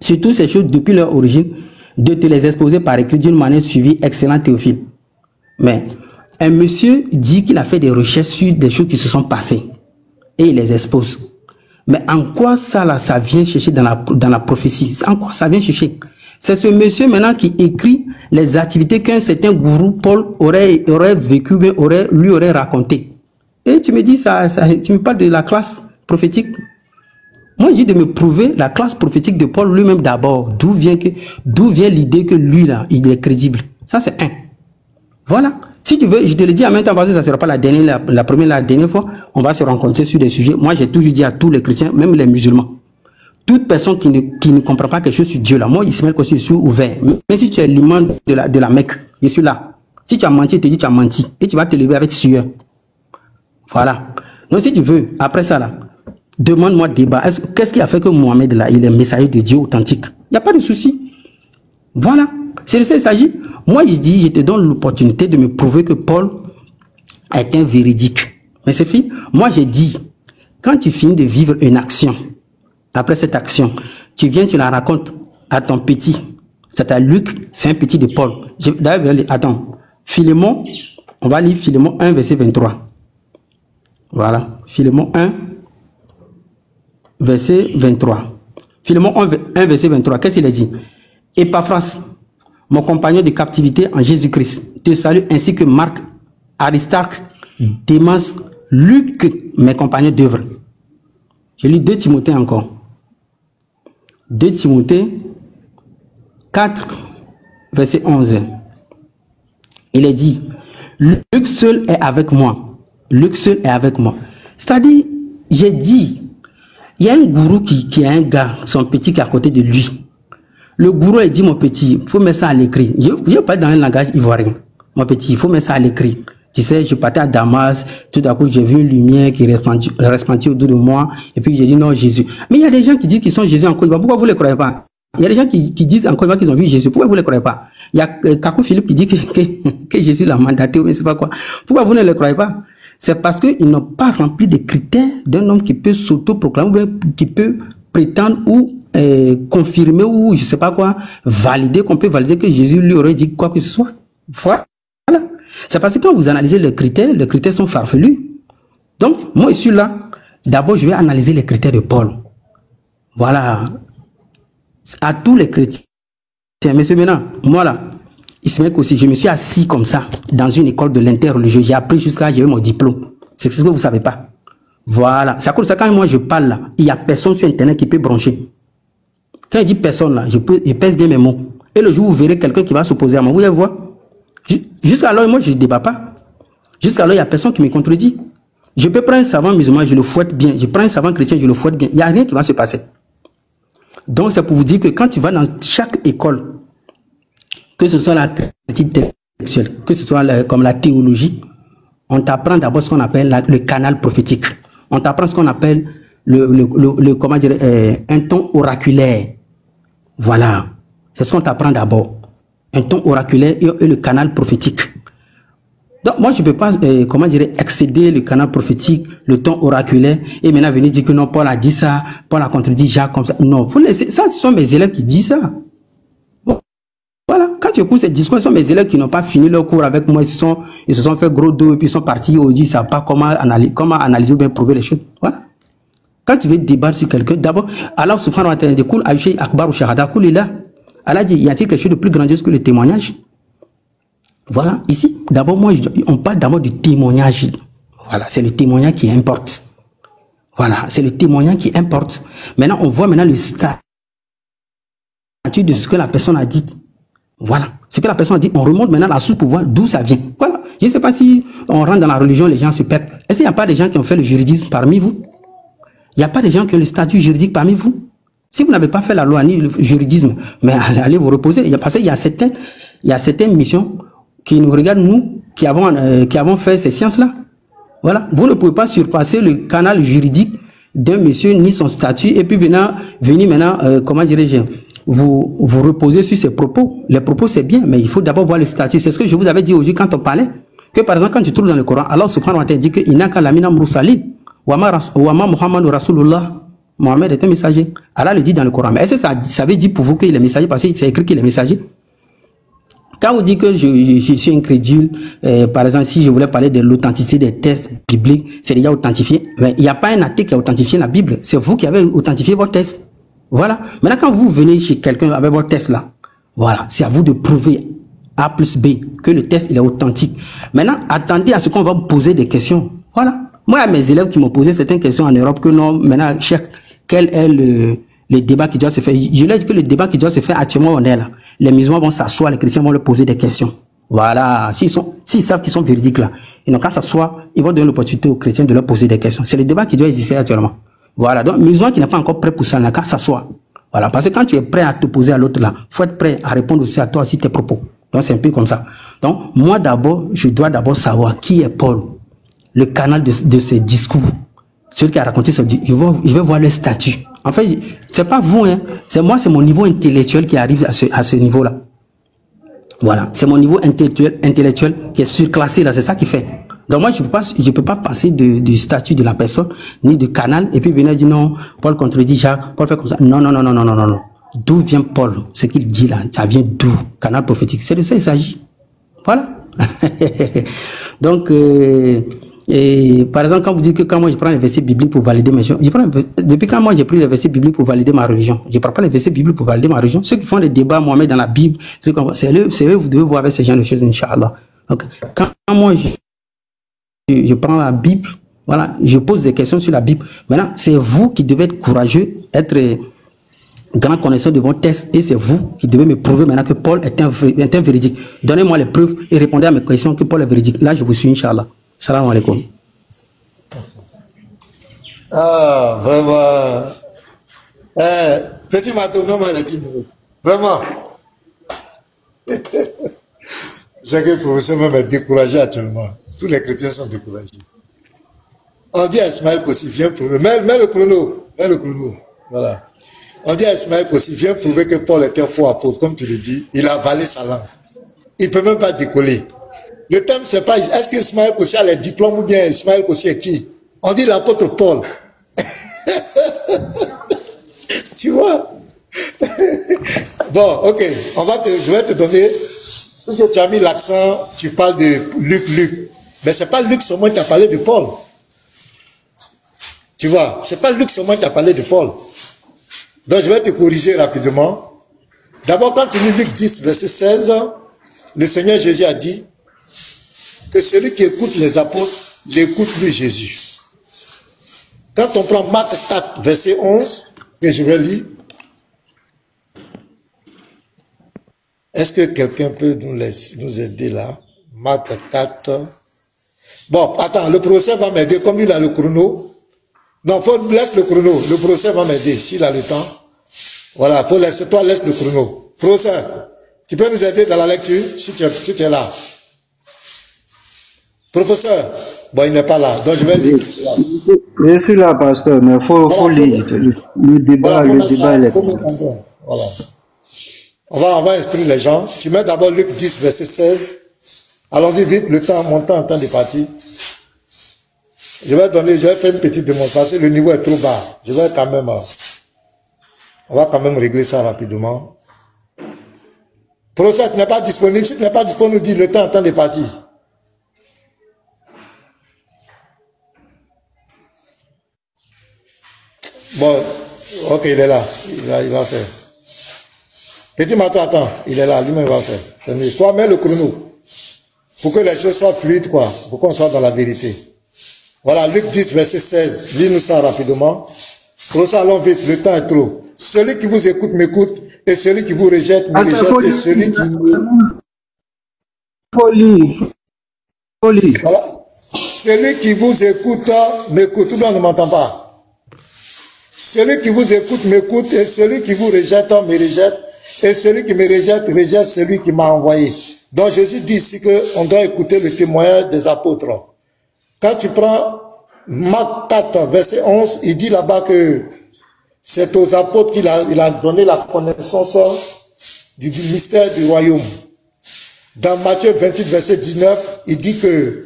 sur toutes ces choses depuis leur origine, de te les exposer par écrit d'une manière suivie, excellent Théophile. Mais un monsieur dit qu'il a fait des recherches sur des choses qui se sont passées et il les expose. Mais en quoi ça là, ça vient chercher dans la prophétie? En quoi ça vient chercher? C'est ce monsieur maintenant qui écrit les activités qu'un certain gourou Paul aurait vécu, mais lui aurait raconté. Et tu me dis tu me parles de la classe prophétique. Moi, je dis de me prouver la classe prophétique de Paul lui-même d'abord. D'où vient l'idée que lui là, il est crédible. Ça c'est un. Voilà. Si tu veux, je te le dis en même temps parce que ça ne sera pas la dernière fois, on va se rencontrer sur des sujets. Moi, j'ai toujours dit à tous les chrétiens, même les musulmans, toute personne qui ne comprend pas quelque chose sur Dieu là, moi, Ismaël Kossi, je suis ouvert. Mais si tu es l'imam de la Mecque, je suis là. Si tu as menti, je te dis tu as menti. Et tu vas te lever avec sueur. Voilà. Donc si tu veux, après ça là, demande-moi débat. Qu'est-ce qui a fait que Mohamed là, il est messager de Dieu authentique? Il n'y a pas de souci. Voilà. C'est de ça qu'il s'agit. Moi, je dis, je te donne l'opportunité de me prouver que Paul est un véridique. Mais c'est fini. Moi, j'ai dit, quand tu finis de vivre une action, après cette action, tu viens, tu la racontes à ton petit. C'est à Luc, c'est un petit de Paul. D'ailleurs, attends. Philémon, on va lire Philémon 1, verset 23. Voilà. Philémon 1, verset 23. Philémon 1, verset 23. Qu'est-ce qu'il a dit? Epaphras, mon compagnon de captivité en Jésus-Christ, te salue, ainsi que Marc, Aristarque, Démas, Luc, mes compagnons d'œuvre. Je lis 2 Timothée encore. 2 Timothée 4, verset 11. Il est dit, Luc seul est avec moi. Luc seul est avec moi. C'est-à-dire, j'ai dit, il y a un gourou qui a un gars, son petit qui est à côté de lui. Le gourou a dit, mon petit, il faut mettre ça à l'écrit. Je parle dans un langage ivoirien. Mon petit, il faut mettre ça à l'écrit. Tu sais, je partais à Damas, tout d'un coup, j'ai vu une lumière qui resplendit autour de moi, et puis j'ai dit non, Jésus. Mais il y a des gens qui disent qu'ils sont Jésus en Côte d'Ivoire. Pourquoi vous ne les croyez pas? Il y a des gens qui disent en Côte d'Ivoire qu'ils ont vu Jésus. Pourquoi vous ne les croyez pas? Il y a Kakou Philippe qui dit que Jésus l'a mandaté, mais c'est pas quoi. Pourquoi vous ne les croyez pas? C'est parce qu'ils n'ont pas rempli des critères d'un homme qui peut s'auto-proclamer, qui peut prétendre ou confirmer ou je sais pas quoi, valider, qu'on peut valider que Jésus lui aurait dit quoi que ce soit. Voilà. C'est parce que quand vous analysez les critères sont farfelus. Donc, moi, je suis là. D'abord, je vais analyser les critères de Paul. Voilà. À tous les chrétiens. Mais c'est maintenant, moi là, Ismaël aussi, je me suis assis comme ça, dans une école de l'interreligieux. J'ai appris jusqu'à, j'ai eu mon diplôme. C'est ce que vous ne savez pas. Voilà. C'est à cause de ça, quand moi je parle là, il n'y a personne sur Internet qui peut brancher. Quand il dit personne là, je pèse bien mes mots. Et le jour où vous verrez quelqu'un qui va s'opposer à moi, vous allez voir. Jusqu'alors, moi, je ne débat pas. Jusqu'alors, il n'y a personne qui me contredit. Je peux prendre un savant musulman, je le fouette bien. Je prends un savant chrétien, je le fouette bien. Il n'y a rien qui va se passer. Donc, c'est pour vous dire que quand tu vas dans chaque école, que ce soit la critique intellectuelle, que ce soit comme la théologie, on t'apprend d'abord ce qu'on appelle le canal prophétique. On t'apprend ce qu'on appelle comment dire, un ton oraculaire. Voilà. C'est ce qu'on t'apprend d'abord. Un ton oraculaire et le canal prophétique. Donc moi je ne peux pas, comment dire, excéder le canal prophétique, le ton oraculaire, et maintenant venir dire que non, Paul a dit ça, Paul a contredit Jacques comme ça. Non, vous laissez, ça ce sont mes élèves qui disent ça. Bon. Voilà, quand tu écoutes ces discours, ce sont mes élèves qui n'ont pas fini leur cours avec moi, ils se sont fait gros dos et puis ils sont partis, ils ne savent pas comment analyser ou bien prouver les choses. Voilà. Quand tu veux débattre sur quelqu'un, d'abord, Allah subhanahu wa ta'ala dit, Kul ayushay akbar ou shahada, Kul ilah. Allah dit, y a-t-il quelque chose de plus grandiose que le témoignage? Voilà, ici, d'abord, moi, on parle d'abord du témoignage. Voilà, c'est le témoignage qui importe. Voilà, c'est le témoignage qui importe. Maintenant, on voit maintenant le statut de ce que la personne a dit. Voilà, ce que la personne a dit, on remonte maintenant la source pour voir d'où ça vient. Voilà, je ne sais pas si on rentre dans la religion, les gens se perdent. Est-ce qu'il n'y a pas des gens qui ont fait le juridisme parmi vous? Il n'y a pas des gens qui ont le statut juridique parmi vous? Si vous n'avez pas fait la loi ni le juridisme, mais allez vous reposer. Parce qu'il y a certaines missions qui nous regardent, nous, qui avons fait ces sciences-là. Voilà. Vous ne pouvez pas surpasser le canal juridique d'un monsieur ni son statut et puis venir maintenant, comment dirais-je, vous reposer sur ses propos. Les propos, c'est bien, mais il faut d'abord voir le statut. C'est ce que je vous avais dit aujourd'hui quand on parlait. Que par exemple, quand tu trouves dans le Coran, Allah subhanahu wa ta'ala dit que Inaka lamina mursalin wa ma Muhammadu Rasulullah. Mohamed est un messager. Allah le dit dans le Coran. Mais est-ce que ça veut dire pour vous qu'il est messager parce que c'est écrit qu'il est messager? Quand vous dites que je suis incrédule, par exemple, si je voulais parler de l'authenticité des textes bibliques, c'est déjà authentifié. Mais il n'y a pas un athée qui a authentifié la Bible. C'est vous qui avez authentifié votre texte. Voilà. Maintenant, quand vous venez chez quelqu'un avec votre texte là, voilà, c'est à vous de prouver A plus B que le texte il est authentique. Maintenant, attendez à ce qu'on va vous poser des questions. Voilà. Moi, il y a mes élèves qui m'ont posé certaines questions en Europe que non, maintenant, quel est le débat qui doit se faire? Je leur ai dit que le débat qui doit se faire actuellement, on est là. Les musulmans vont s'asseoir, les chrétiens vont leur poser des questions. Voilà. S'ils savent qu'ils sont véridiques là, ils n'ont qu'à s'asseoir, ils vont donner l'opportunité aux chrétiens de leur poser des questions. C'est le débat qui doit exister actuellement. Voilà. Donc, musulman qui n'est pas encore prêt pour ça, n'a qu'à s'asseoir. Voilà. Parce que quand tu es prêt à t'opposer à l'autre là, il faut être prêt à répondre aussi à toi aussi tes propos. Donc, c'est un peu comme ça. Donc, moi d'abord, je dois d'abord savoir qui est Paul, le canal de ses discours. Celui qui a raconté ça, je vais voir le statut. En fait, c'est pas vous, hein. C'est moi, c'est mon niveau intellectuel qui arrive à ce niveau-là. Voilà. C'est mon niveau intellectuel qui est surclassé, là. C'est ça qui fait. Donc moi, je peux pas passer du statut de la personne, ni du canal, et puis venir dire non, Paul contredit Jacques, Paul fait comme ça. Non. D'où vient Paul? Ce qu'il dit là, ça vient d'où? Canal prophétique. C'est de ça qu'il s'agit. Voilà. Donc, Et par exemple, quand vous dites que quand moi je prends les versets bibliques pour valider mes choses, depuis quand moi j'ai pris les versets bibliques pour valider ma religion, je ne prends pas les versets bibliques pour valider ma religion. Ceux qui font des débats, Mohamed dans la Bible, c'est eux, vous devez voir avec ces genre de choses, Inch'Allah. Donc, quand moi je prends la Bible, voilà, je pose des questions sur la Bible. Maintenant, c'est vous qui devez être courageux, être grand connaisseur de vos textes, et c'est vous qui devez me prouver maintenant que Paul est un véridique. Donnez-moi les preuves et répondez à mes questions que Paul est véridique. Là, je vous suis, Inch'Allah. Salam alaikum. Ah, vraiment. Petit matou, non, vraiment. J'ai que le professeur même est découragé actuellement. Tous les chrétiens sont découragés. On dit à Ismaël Kossi, viens prouver. Mets le chrono. Mets le chrono. Voilà. On dit à Ismaël Kossi, viens prouver que Paul était un faux apôtre, comme tu le dis. Il a avalé sa langue. Il ne peut même pas décoller. Le thème, c'est pas, est-ce que Ismaël Kossi a les diplômes ou bien Ismaël Kossi est qui? On dit l'apôtre Paul. Tu vois? Bon, ok. Je vais te donner, parce que tu as mis l'accent, tu parles de Luc. Mais c'est pas Luc seulement qui a parlé de Paul. Tu vois? C'est pas Luc seulement qui a parlé de Paul. Donc je vais te corriger rapidement. D'abord, quand tu lis Luc 10, verset 16, le Seigneur Jésus a dit que celui qui écoute les apôtres, l'écoute lui Jésus. Quand on prend Marc 4, verset 11, que je vais lire, est-ce que quelqu'un peut nous aider là? Marc 4. Bon, attends, le professeur va m'aider, comme il a le chrono. Non, laisse le chrono, le professeur va m'aider, s'il a le temps. Voilà, toi laisse le chrono. Professeur, tu peux nous aider dans la lecture, si tu es là. Professeur, bon, il n'est pas là, donc je vais lire. Je suis là, pasteur, mais il faut lire. Le débat, il est... Voilà. On va instruire les gens. Tu mets d'abord Luc 10, verset 16. Allons-y vite, mon temps de partir. Je vais faire une petite démonstration, le niveau est trop bas. On va quand même régler ça rapidement. Professeur, tu n'es pas disponible. Si tu n'es pas disponible, nous dis le temps de partir. Bon, ok, il est là. Il va faire. Petit Mato, attends, il est là, lui-même il va faire. C'est mieux. Toi, mets le chrono. Pour que les choses soient fluides, quoi. Pour qu'on soit dans la vérité. Voilà, Luc 10, verset 16. Lis-nous ça rapidement. Pour ça, allons vite, le temps est trop. Celui qui vous écoute m'écoute, et celui qui vous rejette me rejette, et celui qui... Voilà. Celui qui vous écoute m'écoute. Tout le monde ne m'entend pas. Celui qui vous écoute m'écoute, et celui qui vous rejette me rejette, et celui qui me rejette rejette celui qui m'a envoyé. Donc Jésus dit ici qu'on doit écouter le témoignage des apôtres. Quand tu prends Marc 4, verset 11, il dit là-bas que c'est aux apôtres qu'il a donné la connaissance du mystère du royaume. Dans Matthieu 28, verset 19, il dit que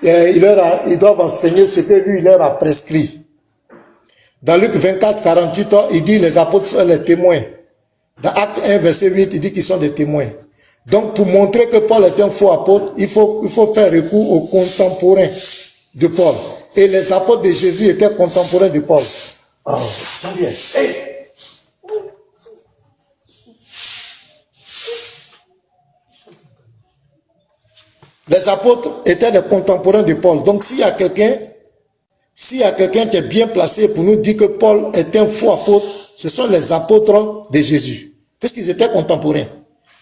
ils doivent enseigner ce que lui, il leur a prescrit. Dans Luc 24, 48, il dit les apôtres sont les témoins. Dans Acte 1, verset 8, il dit qu'ils sont des témoins. Donc, pour montrer que Paul est un faux apôtre, il faut faire recours aux contemporains de Paul. Et les apôtres de Jésus étaient contemporains de Paul. Oh, très bien. Hey. Les apôtres étaient les contemporains de Paul. Donc, s'il y a quelqu'un qui est bien placé pour nous dire que Paul est un faux apôtre, ce sont les apôtres de Jésus, puisqu'ils étaient contemporains.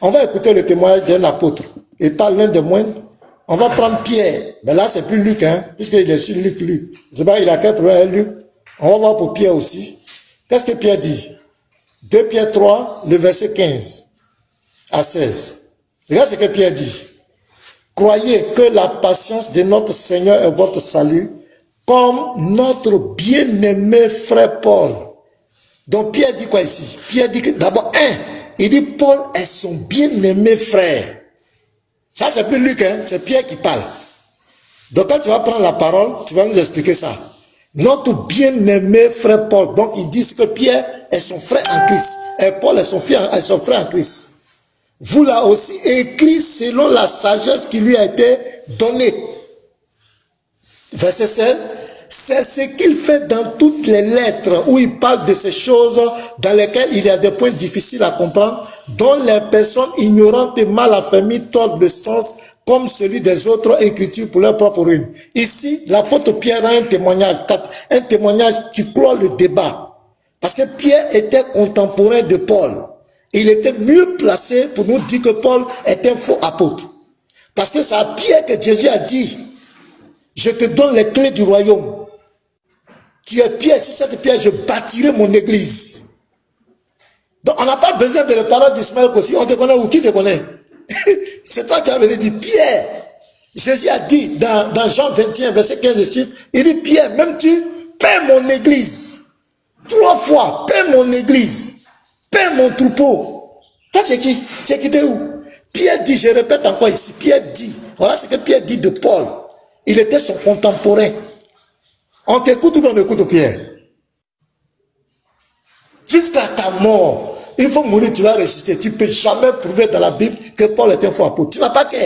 On va écouter le témoignage d'un apôtre, et pas l'un des moindres. On va prendre Pierre, mais là c'est plus Luc, puisqu'il est sur Luc. Je sais pas, il a quel problème avec Luc. On va voir pour Pierre aussi. Qu'est-ce que Pierre dit? 2 Pierre 3, le verset 15 à 16. Regarde ce que Pierre dit. Croyez que la patience de notre Seigneur est votre salut, comme notre bien-aimé frère Paul. Donc Pierre dit quoi ici? Pierre dit que d'abord, il dit Paul est son bien-aimé frère. Ça c'est plus Luc, c'est Pierre qui parle. Donc quand tu vas prendre la parole, tu vas nous expliquer ça. Notre bien-aimé frère Paul. Donc ils disent que Pierre est son frère en Christ. Et Paul est son frère en Christ. Vous l'a aussi écrit selon la sagesse qui lui a été donnée. verset 7, c'est ce qu'il fait dans toutes les lettres où il parle de ces choses dans lesquelles il y a des points difficiles à comprendre, dont les personnes ignorantes et mal affermies tordent le sens comme celui des autres écritures pour leur propre ruine. Ici, l'apôtre Pierre a un témoignage qui clôt le débat. Parce que Pierre était contemporain de Paul. Il était mieux placé pour nous dire que Paul est un faux apôtre. Parce que c'est à Pierre que Jésus a dit, je te donne les clés du royaume. Tu es Pierre, si cette pierre, je bâtirai mon église. Donc on n'a pas besoin de la parole d'Ismaël aussi. On te connaît ou qui te connaît? C'est toi qui as venu dire Pierre. Jésus a dit dans Jean 21, verset 15 et 6, il dit Pierre, même tu paie mon église. 3 fois, paie mon église. Paie mon troupeau. Toi tu es qui? Tu es quitté où? Pierre dit, je répète encore ici, Pierre dit, voilà ce que Pierre dit de Paul. Il était son contemporain. On t'écoute ou on écoute Pierre? Jusqu'à ta mort, il faut mourir, tu vas résister. Tu ne peux jamais prouver dans la Bible que Paul est un faux apôtre. Tu n'as pas qu'à.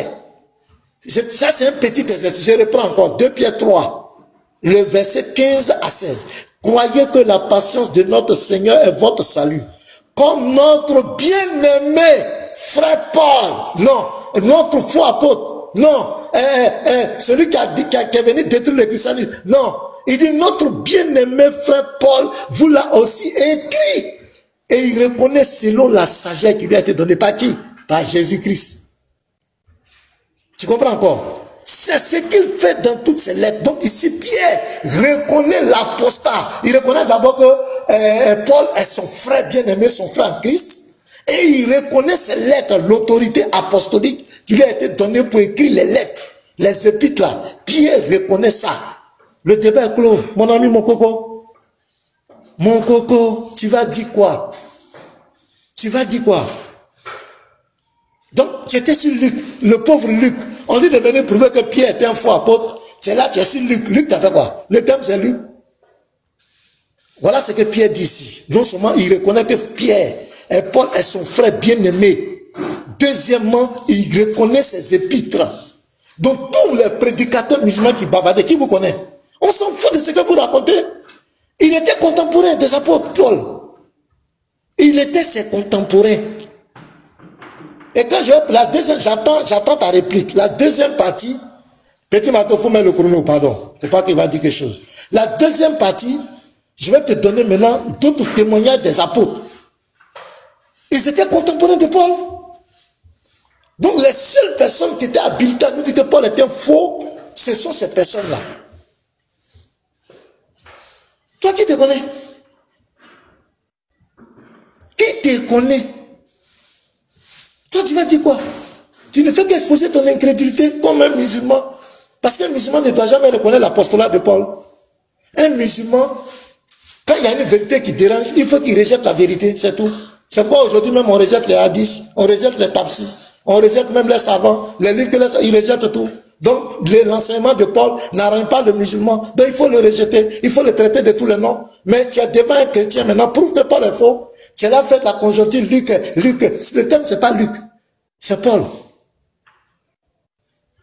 Ça, c'est un petit exercice. Je reprends encore 2 Pierre 3, le verset 15 à 16. Croyez que la patience de notre Seigneur est votre salut. Comme notre bien-aimé frère Paul, non, notre faux apôtre, non, celui qui est venu détruire le christianisme, non. Il dit, notre bien-aimé frère Paul vous l'a aussi écrit. Et il reconnaît selon la sagesse qui lui a été donnée par qui? Par Jésus-Christ. Tu comprends encore? C'est ce qu'il fait dans toutes ses lettres. Donc ici, Pierre reconnaît l'apostat. Il reconnaît d'abord que Paul est son frère bien-aimé, son frère en Christ. Et il reconnaît ses lettres, l'autorité apostolique qui lui a été donnée pour écrire les lettres, les épîtres là. Pierre reconnaît ça. Le débat est clos. Mon ami, mon coco. Mon coco, tu vas dire quoi? Tu vas dire quoi? Donc, j'étais sur Luc, le pauvre Luc. On dit de venir prouver que Pierre était un faux apôtre. C'est là, tu es sur Luc. Luc, t'as fait quoi? Le thème, c'est Luc. Voilà ce que Pierre dit ici. Non seulement il reconnaît que Pierre et Paul est son frère bien-aimé. Deuxièmement, il reconnaît ses épîtres. Donc, tous les prédicateurs musulmans qui bavardaient, qui vous connaît? On s'en fout de ce que vous racontez. Il était contemporain des apôtres Paul. Il était ses contemporains. Et quand je vais la deuxième, j'attends ta réplique. La deuxième partie, petit Mato, faut mettre le chrono, pardon. Faut pas qu'il va dire quelque chose. La deuxième partie, je vais te donner maintenant d'autres témoignages des apôtres. Ils étaient contemporains de Paul. Donc les seules personnes qui étaient habilitées à nous dire que Paul était faux, ce sont ces personnes-là. Toi qui te connais? Qui te connaît? Toi tu vas dire quoi? Tu ne fais qu'exposer ton incrédulité comme un musulman. Parce qu'un musulman ne doit jamais reconnaître l'apostolat de Paul. Un musulman, quand il y a une vérité qui dérange, il faut qu'il rejette la vérité, c'est tout. C'est pourquoi aujourd'hui même on rejette les hadiths, on rejette les tafsirs, on rejette même les savants, les livres que ils rejettent tout. Donc l'enseignement de Paul n'arrange pas le musulman, donc il faut le rejeter, il faut le traiter de tous les noms. Mais tu es devant un chrétien maintenant, prouve que Paul est faux. Tu as fait la conjoncture, Luc, le thème c'est pas Luc, c'est Paul.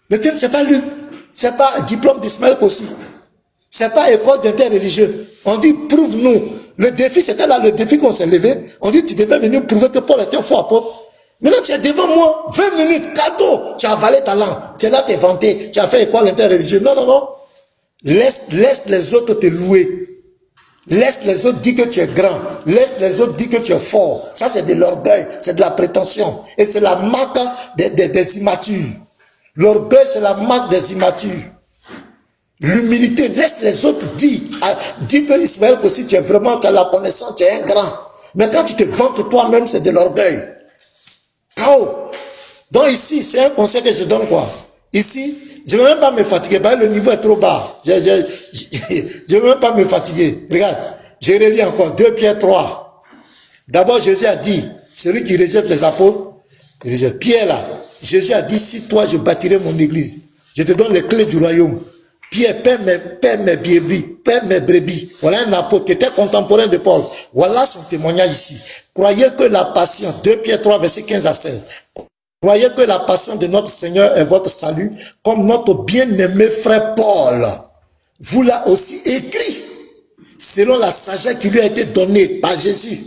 Le thème c'est pas Luc, c'est pas diplôme d'Ismaël aussi, c'est pas école d'interreligieux. On dit prouve-nous. Le défi c'était là, le défi qu'on s'est levé. On dit tu devais venir prouver que Paul était un faux apôtre. Maintenant tu es devant moi, 20 minutes, cadeau, tu as avalé ta langue, tu es là, tu es vanté, tu as fait école interreligieuse. Non, non, non. Laisse les autres te louer. Laisse les autres dire que tu es grand. Laisse les autres dire que tu es fort. Ça c'est de l'orgueil, c'est de la prétention. Et c'est la marque des immatures. L'orgueil c'est la marque des immatures. L'humilité, laisse les autres dire. Dis que Ismaël aussi tu es vraiment, tu as la connaissance, tu es un grand. Mais quand tu te vantes toi-même, c'est de l'orgueil. Donc ici, c'est un conseil que je donne quoi. Ici, je ne vais même pas me fatiguer, le niveau est trop bas. Je ne vais même pas me fatiguer. Regarde, je relis encore 2 Pierre 3. D'abord, Jésus a dit, celui qui rejette les apôtres, il rejette. Pierre là, Jésus a dit, si toi je bâtirai mon église, je te donne les clés du royaume. Pierre, paie mes brebis. Voilà un apôtre qui était contemporain de Paul. Voilà son témoignage ici. Croyez que la patience, 2 Pierre 3, verset 15 à 16. Croyez que la patience de notre Seigneur est votre salut, comme notre bien-aimé frère Paul. vous l'a aussi écrit, selon la sagesse qui lui a été donnée par Jésus.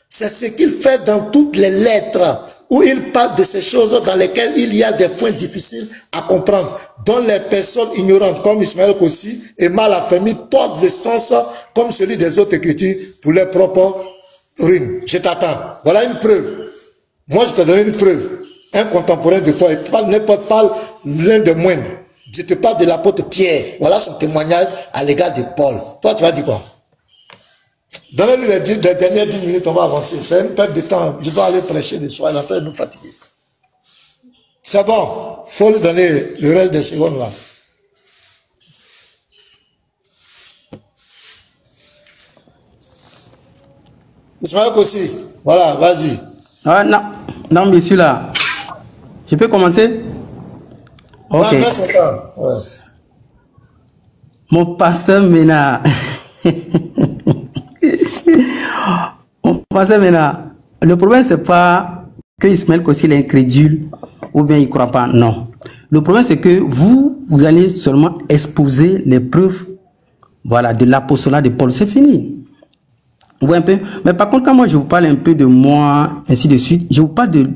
C'est ce qu'il fait dans toutes les lettres, où il parle de ces choses dans lesquelles il y a des points difficiles à comprendre, dont les personnes ignorantes, comme Ismaël Kossi et mal affermis, tordent le sens comme celui des autres écritures pour leurs propres ruines. Je t'attends. Voilà une preuve. Moi, je te donne une preuve. Un contemporain de Paul, n'importe pas l'un de moindre. Je te parle de l'apôtre Pierre. Voilà son témoignage à l'égard de Paul. Toi, tu vas dire quoi? Donnez-lui les dernières 10 minutes, on va avancer. C'est une perte de temps. Je dois aller prêcher le soir, il est en train de nous fatiguer. C'est bon. Il faut lui donner le reste des secondes là. Ismaël Kossi, voilà, vas-y. Ah, non, non, monsieur là. Je peux commencer? Ok. Non, ouais. Mon pasteur Mena. Mon pasteur Mena. Le problème, c'est pas que Ismaël Kossi est incrédule ou bien il ne croit pas. Non. Le problème, c'est que vous allez seulement exposer les preuves, voilà, de l'apostolat de Paul. C'est fini. Vous voyez un peu. Mais par contre, quand moi je vous parle un peu de moi, ainsi de suite, je vous parle de,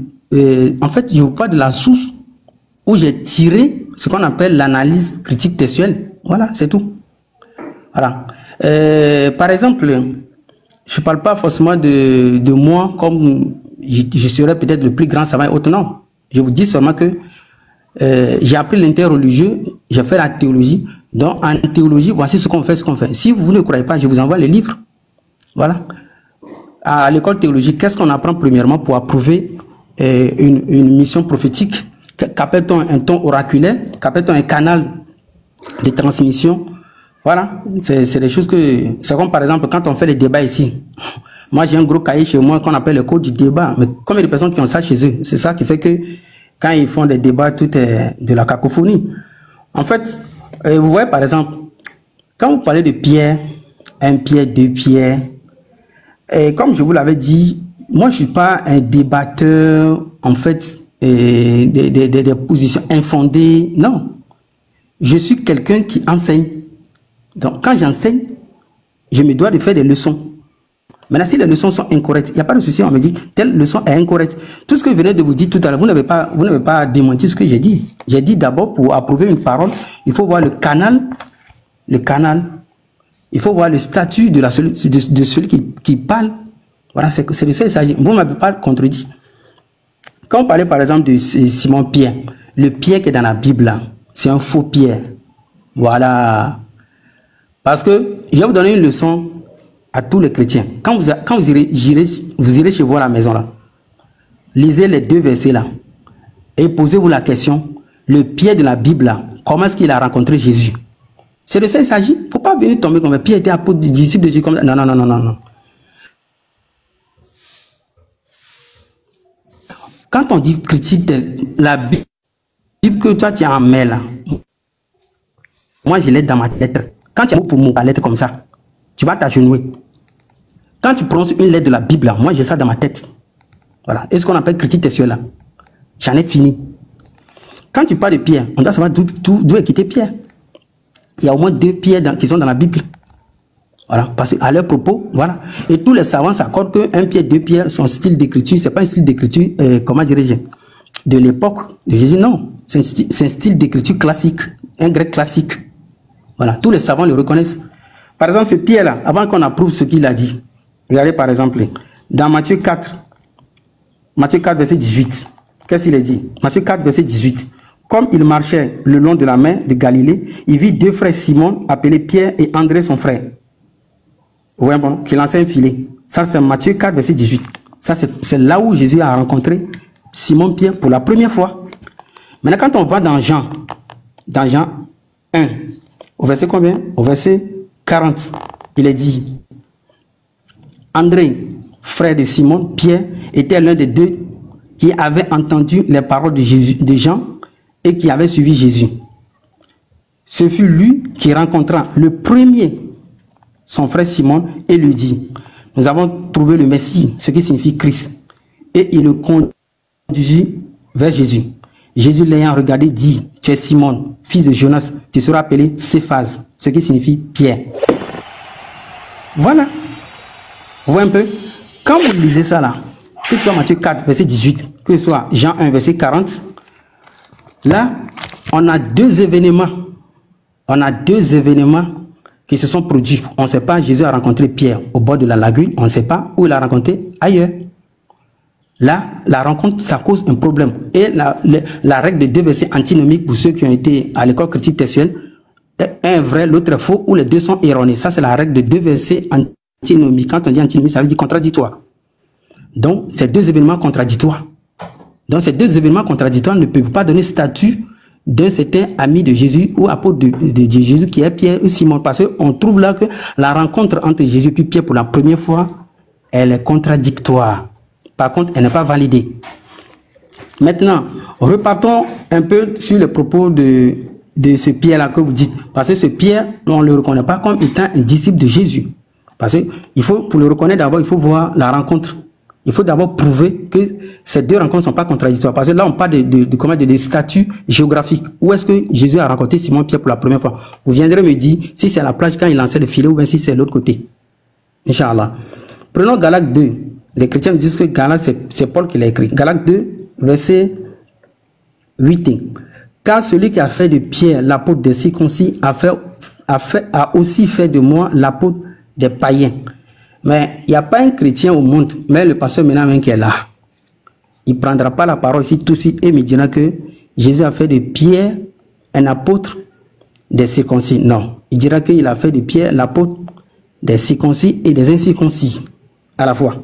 en fait, je vous parle de la source où j'ai tiré ce qu'on appelle l'analyse critique textuelle. Voilà, c'est tout. Voilà. Par exemple, je ne parle pas forcément de moi comme je serais peut-être le plus grand savant et autre, non. Je vous dis seulement que j'ai appris l'interreligieux, j'ai fait la théologie. Donc, en théologie, voici ce qu'on fait, ce qu'on fait. Si vous ne croyez pas, je vous envoie les livres. Voilà. À l'école théologique, qu'est-ce qu'on apprend premièrement pour approuver une mission prophétique? Qu'appelle-t-on un ton oraculaire? Qu'appelle-t-on un canal de transmission? Voilà. C'est des choses que... C'est comme par exemple quand on fait les débats ici. Moi, j'ai un gros cahier chez moi qu'on appelle le code du débat. Mais combien de personnes qui ont ça chez eux? C'est ça qui fait que quand ils font des débats, tout est de la cacophonie. En fait, vous voyez par exemple, quand vous parlez de Pierre, 1 Pierre, 2 Pierre, et comme je vous l'avais dit, moi je ne suis pas un débatteur en fait des positions infondées, non. Je suis quelqu'un qui enseigne. Donc quand j'enseigne, je me dois de faire des leçons. Maintenant si les leçons sont incorrectes, il n'y a pas de souci, on me dit telle leçon est incorrecte. Tout ce que je venais de vous dire tout à l'heure, vous n'avez pas démenti ce que j'ai dit. J'ai dit d'abord pour approuver une parole, il faut voir le canal. Il faut voir le statut de celui qui parle. Voilà, c'est de ça qu'il s'agit. Vous ne m'avez pas contredit. Quand on parlait par exemple de Simon Pierre, le Pierre qui est dans la Bible, c'est un faux Pierre. Voilà. Parce que je vais vous donner une leçon à tous les chrétiens. Quand vous irez chez vous à la maison, là, lisez les 2 versets là et posez-vous la question, le Pierre de la Bible, là, comment est-ce qu'il a rencontré Jésus? C'est de ça qu'il s'agit. Il ne faut pas venir tomber comme Pierre était apôtre, disciple de Jésus. Comme... Non, non, non, non, non. Quand on dit critique la Bible que toi tu as en main là, moi je l'ai dans ma tête. Quand tu as pour mon lettre comme ça, tu vas t'agenouiller. Quand tu prononces une lettre de la Bible là, moi j'ai ça dans ma tête. Voilà. Et ce qu'on appelle critique textuelle là, j'en ai fini. Quand tu parles de Pierre, on doit savoir d'où est quitté Pierre. Il y a au moins 2 pierres qui sont dans la Bible. Voilà, parce qu'à leur propos, voilà. Et tous les savants s'accordent que 1 Pierre, 2 Pierre, son style d'écriture, c'est pas un style d'écriture, comment dirais-je, de l'époque de Jésus, non. C'est un style d'écriture classique, un grec classique. Voilà, tous les savants le reconnaissent. Par exemple, ce Pierre-là, avant qu'on approuve ce qu'il a dit, regardez par exemple, dans Matthieu 4, verset 18, qu'est-ce qu'il a dit? Matthieu 4, verset 18. Comme il marchait le long de la mer de Galilée, il vit 2 frères Simon, appelés Pierre et André son frère. Vous voyez bon, qui lançait un filet. Ça c'est Matthieu 4, verset 18. Ça c'est là où Jésus a rencontré Simon Pierre pour la première fois. Maintenant quand on va dans Jean 1, au verset combien? Au verset 40, il est dit, André, frère de Simon, Pierre, était l'un des 2 qui avait entendu les paroles de Jean et qui avait suivi Jésus. Ce fut lui qui rencontra le premier son frère Simon et lui dit, nous avons trouvé le Messie, ce qui signifie Christ. Et il le conduisit vers Jésus. Jésus l'ayant regardé dit, tu es Simon, fils de Jonas, tu seras appelé Céphas, ce qui signifie Pierre. Voilà. Vous voyez un peu? Quand vous lisez ça là, que ce soit Matthieu 4, verset 18, que ce soit Jean 1, verset 40, là, on a deux événements. On a deux événements qui se sont produits. On ne sait pas, Jésus a rencontré Pierre au bord de la lagune, on ne sait pas où il a rencontré ailleurs. Là, la rencontre, ça cause un problème. Et la règle de deux versets antinomiques, pour ceux qui ont été à l'école critique textuelle, un est vrai, l'autre est faux, ou les deux sont erronés. Ça, c'est la règle de deux versets antinomiques. Quand on dit antinomique, ça veut dire contradictoire. Donc, ces deux événements contradictoires. Donc, ces deux événements contradictoires ne peuvent pas donner statut d'un certain ami de Jésus ou apôtre de Jésus qui est Pierre ou Simon. Parce qu'on trouve là que la rencontre entre Jésus et Pierre pour la première fois, elle est contradictoire. Par contre, elle n'est pas validée. Maintenant, repartons un peu sur le propos de ce Pierre-là que vous dites. Parce que ce Pierre, on ne le reconnaît pas comme étant un disciple de Jésus. Parce que pour le reconnaître d'abord, il faut voir la rencontre. Il faut d'abord prouver que ces deux rencontres ne sont pas contradictoires. Parce que là, on parle de statuts géographiques. Où est-ce que Jésus a rencontré Simon-Pierre pour la première fois? Vous viendrez me dire si c'est à la plage quand il lançait le filet ou bien si c'est l'autre côté. Inch'Allah. Prenons Galates 2. Les chrétiens disent que Galates, c'est Paul qui l'a écrit. Galates 2, verset 8. Car celui qui a fait de Pierre l'apôtre des circoncis a aussi fait de moi l'apôtre des païens. Mais il n'y a pas un chrétien au monde, mais le pasteur maintenant même qui est là, il ne prendra pas la parole ici tout de suite et me dira que Jésus a fait de Pierre un apôtre des circoncis. Non, il dira qu'il a fait de Pierre l'apôtre des circoncis et des incirconcis à la fois.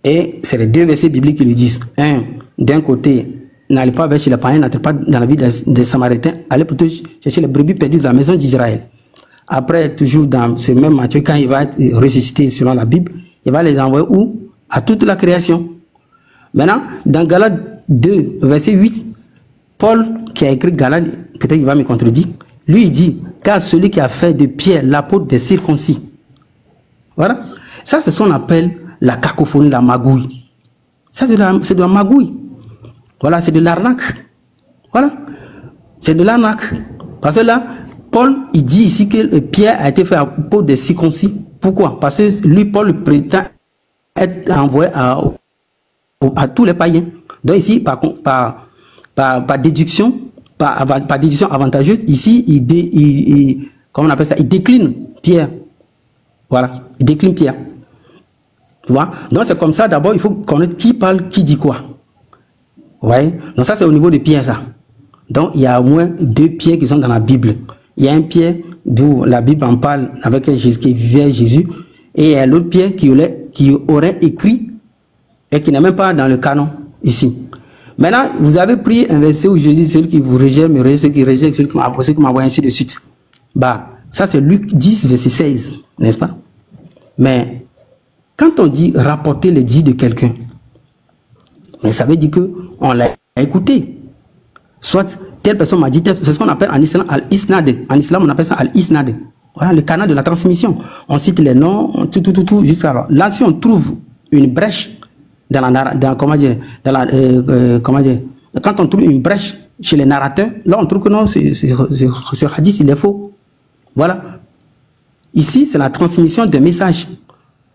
Et c'est les deux versets bibliques qui le disent. Un, d'un côté, n'allez pas vers chez les païens, n'entrez pas dans la vie des Samaritains, allez plutôt chercher les brebis perdues de la maison d'Israël. Après, toujours dans ce même Matthieu, quand il va être ressuscité selon la Bible, il va les envoyer où? À toute la création. Maintenant, dans Galates 2, verset 8, Paul, qui a écrit Galates, peut-être qu'il va me contredire, lui il dit, car celui qui a fait de Pierre l'apôtre des circoncis. Voilà. Ça, c'est ce qu'on appelle la cacophonie, la magouille. Ça, c'est de la magouille. Voilà, c'est de l'arnaque. Voilà. C'est de l'arnaque. Parce que là, Paul, il dit ici que Pierre a été fait apôtre des circoncis. Pourquoi? Parce que lui, Paul, prétend être envoyé à tous les païens. Donc ici, par déduction, par déduction avantageuse, ici, comment on appelle ça? Il décline Pierre. Voilà, il décline Pierre. Tu vois? Donc c'est comme ça, d'abord, il faut connaître qui parle, qui dit quoi. Vous voyez? Donc ça, c'est au niveau de Pierre, ça. Donc il y a au moins deux Pierres qui sont dans la Bible. Il y a un Pierre d'où la Bible en parle avec Jésus, qui vivait Jésus, et il y a l'autre Pierre qui aurait écrit et qui n'est même pas dans le canon ici. Maintenant, vous avez pris un verset où Jésus dit celui qui vous rejette, me rejette, celui qui rejette, celui qui m'a apporté, qui m'envoie ainsi de suite. Bah, ça c'est Luc 10, verset 16, n'est-ce pas? Mais quand on dit rapporter les dits de quelqu'un, mais ça veut dire que on l'a écouté. Soit telle personne m'a dit, c'est ce qu'on appelle en islam al-isnad. En islam, on appelle ça al-isnad. Voilà le canal de la transmission. On cite les noms, tout, jusqu'à là. Là, si on trouve une brèche comment dire, quand on trouve une brèche chez les narrateurs, là, on trouve que non, ce hadith, il est faux. Voilà. Ici, c'est la transmission d'un message.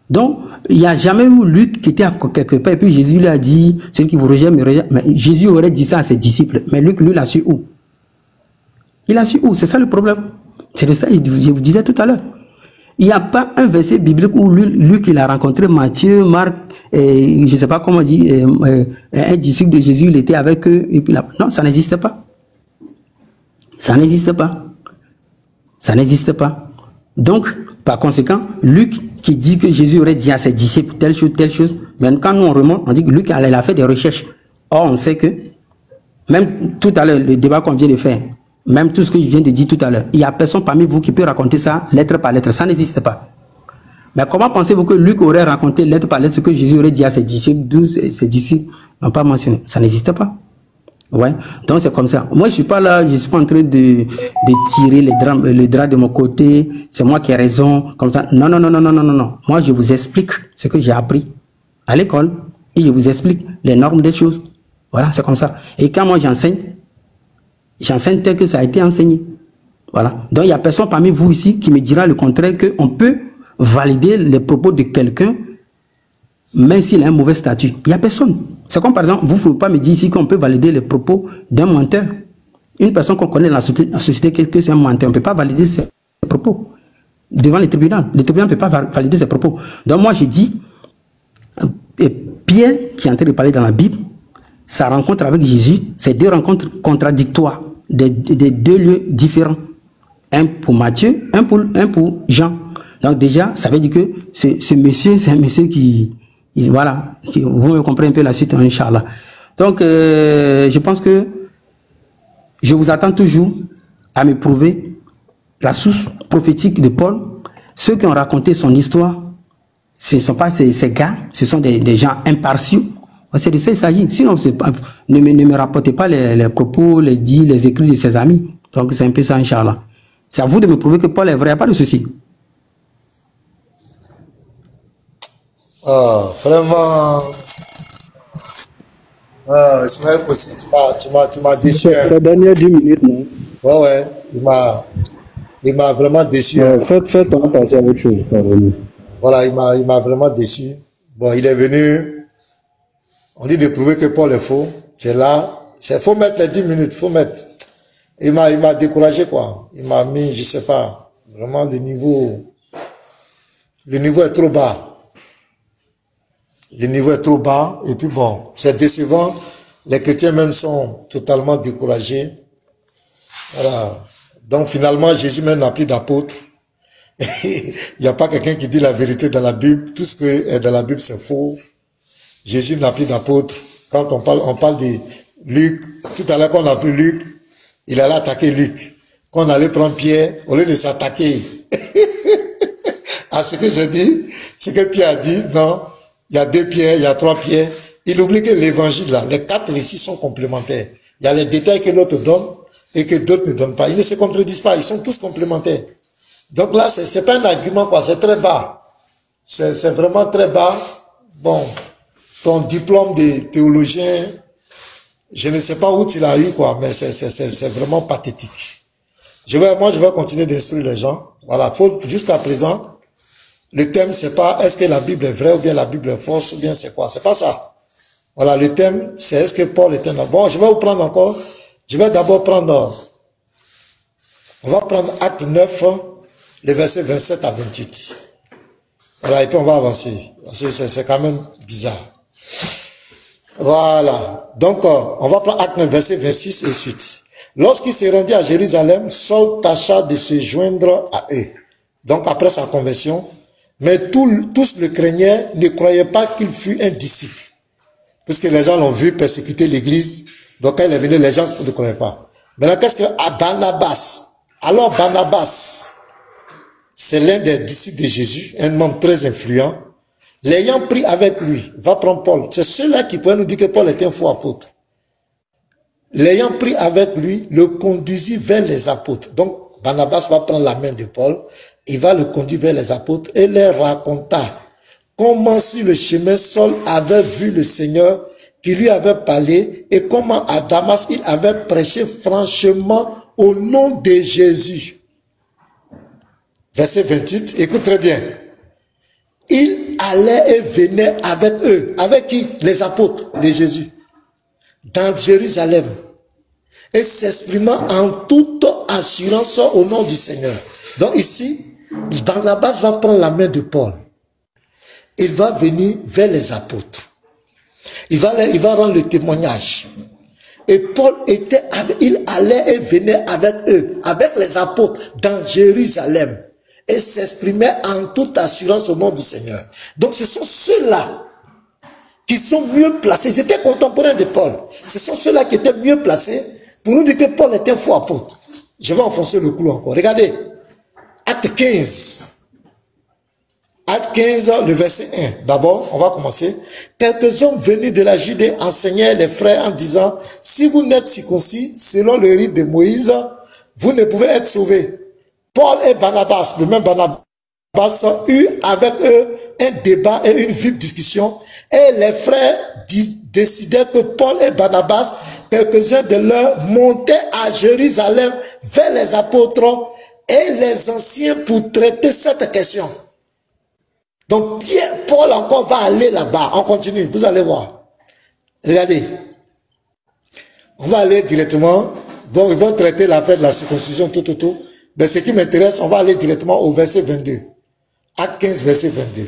Donc, il n'y a jamais eu Luc qui était à quelque part, et puis Jésus lui a dit, celui qui vous rejette, me rejette. Mais Jésus aurait dit ça à ses disciples. Mais Luc, lui, l'a su où? Il a su où? C'est ça le problème. C'est de ça que je vous disais tout à l'heure. Il n'y a pas un verset biblique où Luc, il a rencontré Matthieu, Marc, et je ne sais pas comment on dit, un disciple de Jésus, il était avec eux, et puis là, non, ça n'existe pas. Ça n'existe pas. Ça n'existe pas. Donc, par conséquent, Luc qui dit que Jésus aurait dit à ses disciples telle chose, mais quand nous on remonte, on dit que Luc elle a fait des recherches. Or, on sait que, même tout à l'heure, le débat qu'on vient de faire, même tout ce que je viens de dire tout à l'heure, il n'y a personne parmi vous qui peut raconter ça lettre par lettre. Ça n'existe pas. Mais comment pensez-vous que Luc aurait raconté lettre par lettre ce que Jésus aurait dit à ses disciples, d'où ses disciples n'ont pas mentionné? Ça n'existe pas. Ouais. Donc c'est comme ça. Moi je suis pas là, je suis pas en train de tirer le drap de mon côté. C'est moi qui ai raison. Comme ça. Non. Moi je vous explique ce que j'ai appris à l'école et je vous explique les normes des choses. Voilà, c'est comme ça. Et quand moi j'enseigne, j'enseigne tel que ça a été enseigné. Voilà. Donc, il n'y a personne parmi vous ici qui me dira le contraire, qu'on peut valider les propos de quelqu'un, même s'il a un mauvais statut. Il n'y a personne. C'est comme, par exemple, vous ne pouvez pas me dire ici qu'on peut valider les propos d'un menteur. Une personne qu'on connaît dans la société, que c'est un menteur, on ne peut pas valider ses propos devant le tribunal. Le tribunal ne peut pas valider ses propos. Donc, moi, je dis, Pierre, qui est en train de parler dans la Bible, sa rencontre avec Jésus, c'est deux rencontres contradictoires, des deux lieux différents. Un pour Matthieu, un pour Jean. Donc déjà, ça veut dire que ce monsieur, c'est un monsieur qui voilà, vous me comprenez un peu la suite, Inch'Allah. Donc, je pense que je vous attends toujours à me prouver la source prophétique de Paul. Ceux qui ont raconté son histoire, ce ne sont pas ces gars, ce sont des gens impartiaux. C'est de ça qu'il s'agit. Sinon, ne me rapportez pas les propos, les dits, les écrits de ses amis. Donc, c'est un peu ça, Inch'Allah. C'est à vous de me prouver que Paul est vrai, il n'y a pas de souci. Vraiment. Ismaël Kossi, tu m'as déçu. La dernière 10 minutes, non? Ouais, il m'a vraiment déçu. Faites, on va passer à autre chose. Voilà, il m'a vraiment déçu. Bon, il est venu. On dit de prouver que Paul est faux. Tu es là. Il faut mettre les 10 minutes, faut mettre. Il m'a découragé, quoi. Il m'a mis, je sais pas, vraiment le niveau est trop bas. Le niveau est trop bas. Et puis bon, c'est décevant. Les chrétiens même sont totalement découragés. Voilà. Donc finalement, Jésus même n'a plus d'apôtre. Il n'y a pas quelqu'un qui dit la vérité dans la Bible. Tout ce qui est dans la Bible, c'est faux. Jésus n'a plus d'apôtre. Quand on parle de Luc. Tout à l'heure, quand on a pris Luc, il allait attaquer Luc. Quand on allait prendre Pierre, au lieu de s'attaquer à ce que je dis, ce que Pierre a dit, non, il y a 2 Pierres, il y a 3 Pierres. Il oublie que l'évangile, là, les 4 récits sont complémentaires. Il y a les détails que l'autre donne et que d'autres ne donnent pas. Ils ne se contredisent pas, ils sont tous complémentaires. Donc là, c'est pas un argument, quoi, c'est très bas. C'est vraiment très bas. Bon, ton diplôme de théologien, je ne sais pas où tu l'as eu, quoi, mais c'est vraiment pathétique. Moi, je vais continuer d'instruire les gens. Voilà, jusqu'à présent, le thème, c'est pas est-ce que la Bible est vraie ou bien la Bible est fausse ou bien c'est quoi. C'est pas ça. Voilà, le thème, c'est est-ce que Paul est un homme. Bon, je vais vous prendre encore. Je vais d'abord prendre, on va prendre Acte 9, les versets 27 à 28. Voilà, et puis on va avancer. C'est quand même bizarre. Voilà. Donc, on va prendre Acte 9, verset 26 et suite. Lorsqu'il s'est rendu à Jérusalem, Saul tâcha de se joindre à eux. Donc, après sa conversion, mais tous le craignaient, ne croyaient pas qu'il fût un disciple. Puisque les gens l'ont vu persécuter l'église. Donc, quand il est venu, les gens ne croyaient pas. Maintenant, qu'est-ce que Barnabas? Alors, Barnabas, c'est l'un des disciples de Jésus, un homme très influent. L'ayant pris avec lui, va prendre Paul. C'est ceux-là qui pourraient nous dire que Paul était un faux apôtre. L'ayant pris avec lui, le conduisit vers les apôtres. Donc, Barnabas va prendre la main de Paul, il va le conduire vers les apôtres et leur raconta comment sur le chemin Saul avait vu le Seigneur qui lui avait parlé et comment à Damas il avait prêché franchement au nom de Jésus. Verset 28, écoute très bien. Il allait et venait avec eux. Avec qui? Les apôtres de Jésus. Dans Jérusalem. Et s'exprimant en toute assurance au nom du Seigneur. Donc ici, Barnabas va prendre la main de Paul. Il va venir vers les apôtres. Il va rendre le témoignage. Et Paul il allait et venait avec eux, avec les apôtres, dans Jérusalem. Et s'exprimait en toute assurance au nom du Seigneur. Donc ce sont ceux-là qui sont mieux placés. Ils étaient contemporains de Paul. Ce sont ceux-là qui étaient mieux placés pour nous dire que Paul était un faux apôtre. Je vais enfoncer le clou encore. Regardez. Acte 15. Acte 15, le verset 1. D'abord, on va commencer. Quelques hommes venus de la Judée enseignaient les frères en disant, si vous n'êtes circoncis, selon le rite de Moïse, vous ne pouvez être sauvés. Paul et Barnabas, le même Barnabas, eut avec eux un débat et une vive discussion. Et les frères décidèrent que Paul et Barnabas, quelques-uns de leurs, montaient à Jérusalem vers les apôtres et les anciens pour traiter cette question. Donc Paul encore va aller là-bas. On continue, vous allez voir. Regardez. On va aller directement. Donc ils vont traiter l'affaire de la circoncision, tout. Mais ce qui m'intéresse, on va aller directement au verset 22. Acte 15, verset 22.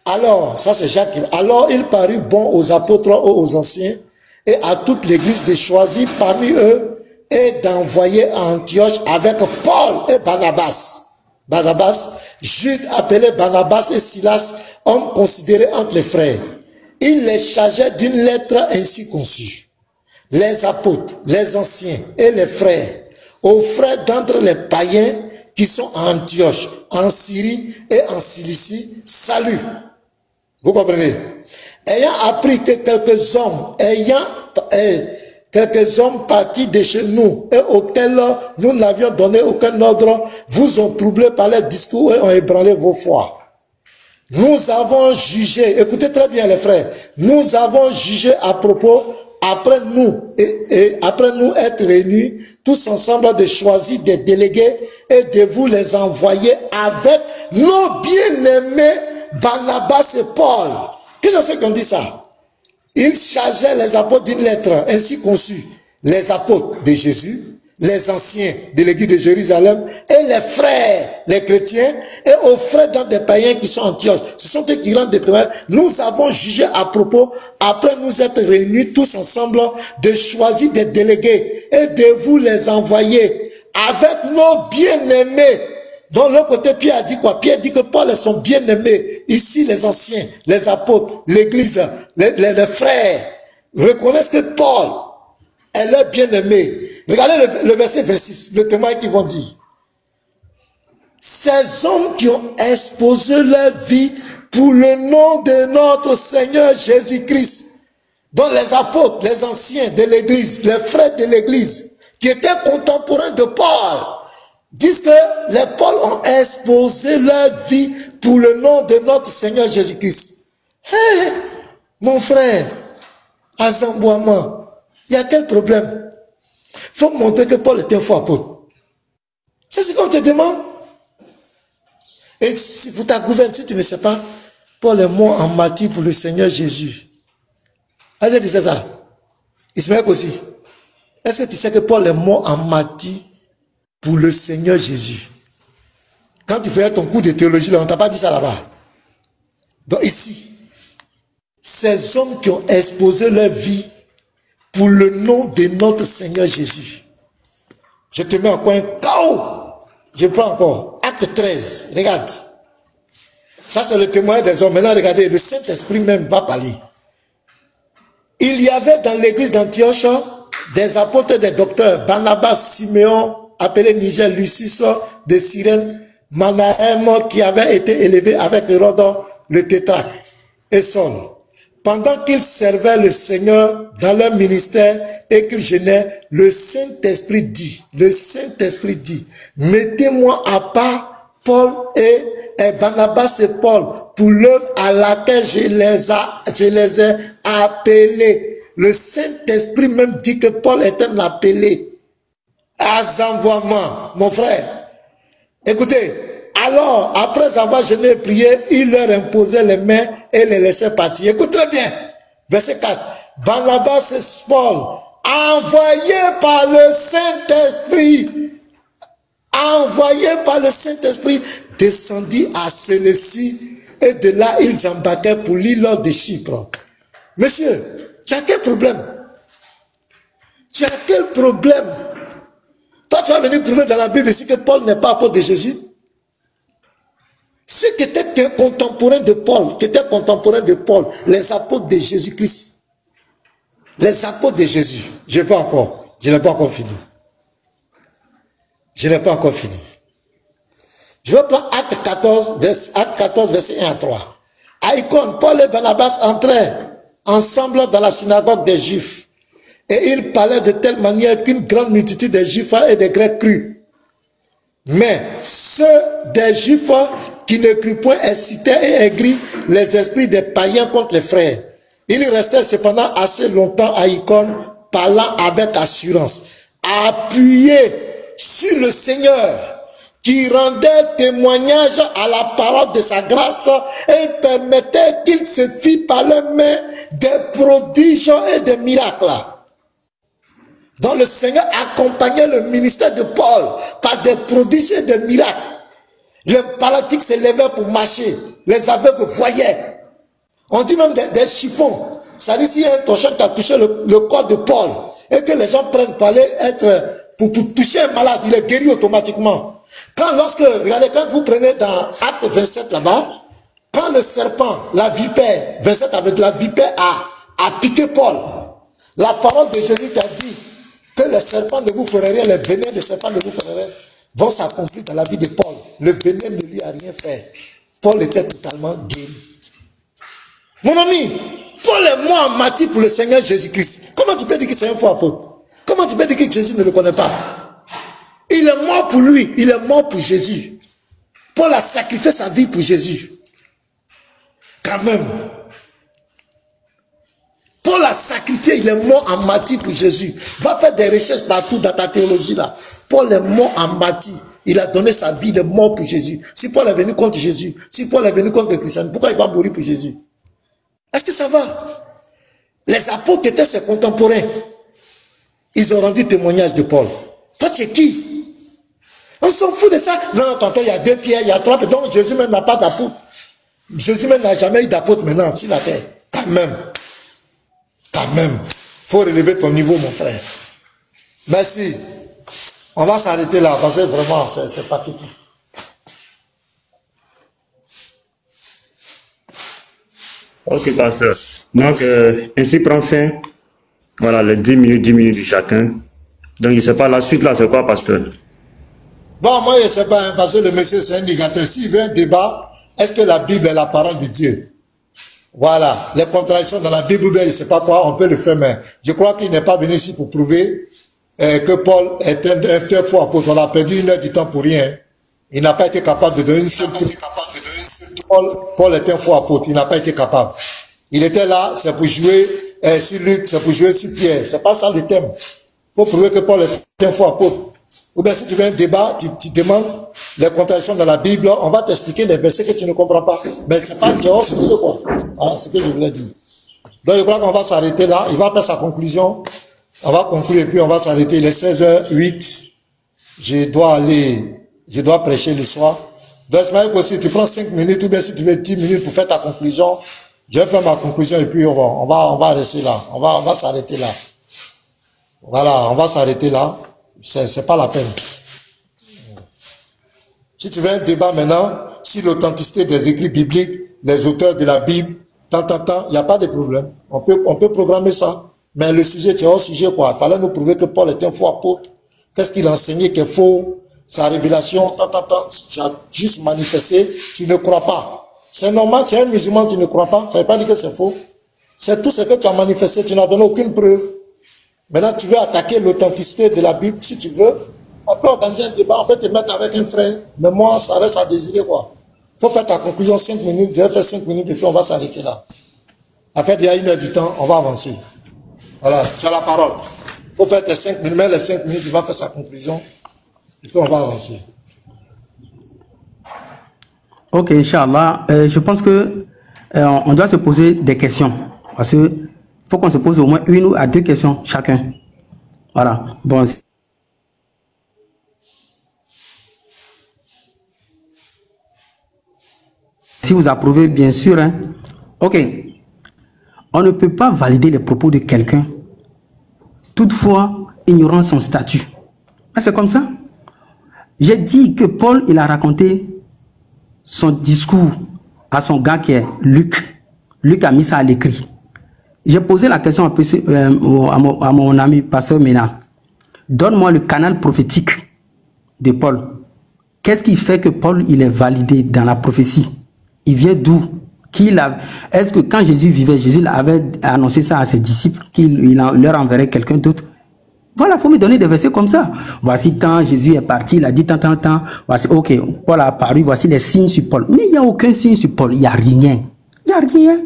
Alors, ça c'est Jacques. Alors il parut bon aux apôtres, aux anciens, et à toute l'église de choisir parmi eux et d'envoyer à Antioche avec Paul et Barnabas. Jude appelé Barnabas et Silas, hommes considérés entre les frères. Il les chargeait d'une lettre ainsi conçue. Les apôtres, les anciens et les frères, aux frères d'entre les païens qui sont à Antioche, en Syrie et en Cilicie, salut. Vous comprenez? Ayant appris que quelques hommes partis de chez nous et auxquels nous n'avions donné aucun ordre, vous ont troublé par leurs discours et ont ébranlé vos foi. Nous avons jugé, écoutez très bien les frères, nous avons jugé à propos, après nous être réunis tous ensemble, de choisir des délégués et de vous les envoyer avec nos bien-aimés Barnabas et Paul. Qu'est-ce que c'est qu'on dit ça? Ils chargeaient les apôtres d'une lettre ainsi conçue. Les apôtres de Jésus, les anciens de l'église de Jérusalem et les frères, les chrétiens, et aux frères dans des païens qui sont en Antioche. Ce sont eux qui rendent des témoins. Nous avons jugé à propos, après nous être réunis tous ensemble, de choisir des délégués et de vous les envoyer avec nos bien-aimés. Dans l'autre côté, Pierre a dit quoi? Pierre dit que Paul est son bien-aimé. Ici, les anciens, les apôtres, l'église, les frères reconnaissent que Paul est leur bien-aimé. Regardez le verset 26, le témoin qu'ils vont dire. Ces hommes qui ont exposé leur vie pour le nom de notre Seigneur Jésus-Christ, dont les apôtres, les anciens de l'église, les frères de l'église, qui étaient contemporains de Paul, disent que les Paul ont exposé leur vie pour le nom de notre Seigneur Jésus-Christ. Hey, mon frère, à Zambouama, il y a quel problème? Il faut montrer que Paul était un faux apôtre. C'est ce qu'on te demande. Et si pour ta gouverne, si tu ne sais pas, Paul est mort en martyr pour le Seigneur Jésus. Est-ce que tu sais ça? Ismaël aussi. Est-ce que tu sais que Paul est mort en martyr pour le Seigneur Jésus? Quand tu faisais ton cours de théologie, là, on ne t'a pas dit ça là-bas. Donc ici, ces hommes qui ont exposé leur vie pour le nom de notre Seigneur Jésus. Je te mets encore un chaos. Je prends encore. Acte 13. Regarde. Ça, c'est le témoin des hommes. Maintenant, regardez, le Saint-Esprit même va parler. Il y avait dans l'église d'Antioche des apôtres et des docteurs. Barnabas, Siméon, appelé Niger, Lucius de Cyrène, Manahem, qui avait été élevé avec Hérode, le tétrarque, et Saul. Pendant qu'ils servaient le Seigneur dans leur ministère et qu'ils jeûnaient, le Saint-Esprit dit, mettez-moi à part Paul et Barnabas et Paul pour l'œuvre à laquelle je les ai appelés. Le Saint-Esprit même dit que Paul est un appelé. Azamboiement, mon frère. Écoutez, alors, après avoir jeûné et prié, il leur imposait les mains et les laissait partir. Écoutez très bien. Verset 4. Barnabas et Paul, envoyés par le Saint-Esprit, descendit à Sélécie et de là, ils embarquèrent pour l'île de Chypre. Monsieur, tu as quel problème? Tu as quel problème? Toi, tu vas venir prouver dans la Bible ici que Paul n'est pas apôtre de Jésus? Ceux qui étaient contemporains de Paul, les apôtres de Jésus-Christ, les apôtres de Jésus, je n'ai pas encore fini. Je vais prendre Acte 14, verset 1 à 3. À Icône, Paul et Barnabas entrèrent ensemble dans la synagogue des Juifs. Et ils parlaient de telle manière qu'une grande multitude des Juifs et des Grecs crut. Mais ceux des Juifs qui ne crurent point excitaient et aigris les esprits des païens contre les frères. Il restait cependant assez longtemps à Icône, parlant avec assurance, appuyé sur le Seigneur, qui rendait témoignage à la parole de sa grâce et permettait qu'il se fît par les mains des prodiges et des miracles. Donc le Seigneur accompagnait le ministère de Paul par des prodiges et des miracles. Les paralytiques se levaient pour marcher, les aveugles voyaient. On dit même des chiffons. Ça dit, si un torchon qui a touché le corps de Paul et que les gens prennent pour aller pour toucher un malade, il est guéri automatiquement. Regardez, quand vous prenez dans Acte 27 là-bas, quand le serpent, la vipère, 27 avec la vipère a piqué Paul, la parole de Jésus qui a dit que les serpents ne vous feraient rien, les venins des serpents ne vous feraient rien, vont s'accomplir dans la vie de Paul. Le venin ne lui a rien fait. Paul était totalement guéri. Mon ami, Paul est mort en martyr pour le Seigneur Jésus-Christ. Comment tu peux dire que c'est un faux apôtre? Comment tu peux dire que Jésus ne le connaît pas? Il est mort pour lui, il est mort pour Jésus. Paul a sacrifié sa vie pour Jésus. Quand même. Paul a sacrifié, il est mort en martyr pour Jésus. Va faire des recherches partout dans ta théologie là. Paul est mort en martyr. Il a donné sa vie, il est mort pour Jésus. Si Paul est venu contre Jésus, si Paul est venu contre le christianisme, pourquoi il va mourir pour Jésus? Est-ce que ça va? Les apôtres étaient ses contemporains. Ils ont rendu témoignage de Paul. Toi, tu es qui? On s'en fout de ça. Non, tantôt, il y a 2 pierres, il y a 3 pierres. Donc, Jésus même n'a pas d'apôtre. Jésus même n'a jamais eu d'apôtre maintenant sur la terre. Quand même. Quand même. Il faut relever ton niveau, mon frère. Merci. On va s'arrêter là, parce que vraiment, c'est pathétique. Ok, pasteur. Donc, ainsi prend fin, voilà, les 10 minutes de chacun. Donc, je ne sais pas, la suite là, c'est quoi, pasteur? Bon, moi, je ne sais pas, hein, parce que le monsieur, c'est un indicateur. S'il veut un débat, est-ce que la Bible est la parole de Dieu? Voilà. Les contradictions dans la Bible, je ne sais pas quoi, on peut le faire, mais je crois qu'il n'est pas venu ici pour prouver que Paul est un faux apôtre. On a perdu 1 heure du temps pour rien. Il n'a pas été capable de donner une seule chose. Paul est un faux apôtre, il n'a pas été capable. Il était là, c'est pour jouer sur Luc, c'est pour jouer sur Pierre. C'est pas ça le thème. Il faut prouver que Paul est un faux apôtre. Ou bien si tu veux un débat, tu demandes les contradictions dans la Bible, on va t'expliquer les versets que tu ne comprends pas. Mais c'est pas le hors sujet, quoi. Voilà ce que je voulais dire. Donc je crois qu'on va s'arrêter là. Il va faire sa conclusion. On va conclure et puis on va s'arrêter. Il est 16h08. Je dois prêcher le soir. Donc aussi, tu prends 5 minutes ou bien si tu veux 10 minutes pour faire ta conclusion. Je vais faire ma conclusion et puis on va rester là. On va s'arrêter là. Voilà, on va s'arrêter là. C'est pas la peine. Si tu veux un débat maintenant sur l'authenticité des écrits bibliques, les auteurs de la Bible, il n'y a pas de problème. On peut programmer ça. Mais le sujet, c'est hors sujet, quoi. Il fallait nous prouver que Paul est un faux apôtre. Qu'est-ce qu'il enseignait qui est faux? Sa révélation, tu as juste manifesté, tu ne crois pas. C'est normal, tu es un musulman, tu ne crois pas. Ça ne veut pas dire que c'est faux. C'est tout ce que tu as manifesté, tu n'as donné aucune preuve. Maintenant, tu veux attaquer l'authenticité de la Bible, si tu veux, on peut organiser un débat, on peut te mettre avec un frère, mais moi, ça reste à désirer, quoi. Il faut faire ta conclusion 5 minutes, je vais faire 5 minutes et puis on va s'arrêter là. En fait, il y a 1 heure du temps, on va avancer. Voilà, tu as la parole. Il faut faire tes 5 minutes, mais les 5 minutes, il va faire sa conclusion et puis on va avancer. Ok, Inch'Allah, je pense que on doit se poser des questions. Parce que faut qu'on se pose au moins 1 à 2 questions chacun. Voilà. Bon. Si vous approuvez, bien sûr. Hein. Ok. On ne peut pas valider les propos de quelqu'un, toutefois ignorant son statut. C'est comme ça. J'ai dit que Paul, il a raconté son discours à son gars qui est Luc. Luc a mis ça à l'écrit. J'ai posé la question à mon ami pasteur Mena. Donne-moi le canal prophétique de Paul. Qu'est-ce qui fait que Paul il est validé dans la prophétie? Il vient d'où? Est-ce que quand Jésus vivait, Jésus avait annoncé ça à ses disciples qu'il leur enverrait quelqu'un d'autre? Voilà, il faut me donner des versets comme ça. Voici tant, Jésus est parti, il a dit tant. Voici, ok, Paul a apparu, voici les signes sur Paul. Mais il n'y a aucun signe sur Paul, il n'y a rien. Il n'y a rien.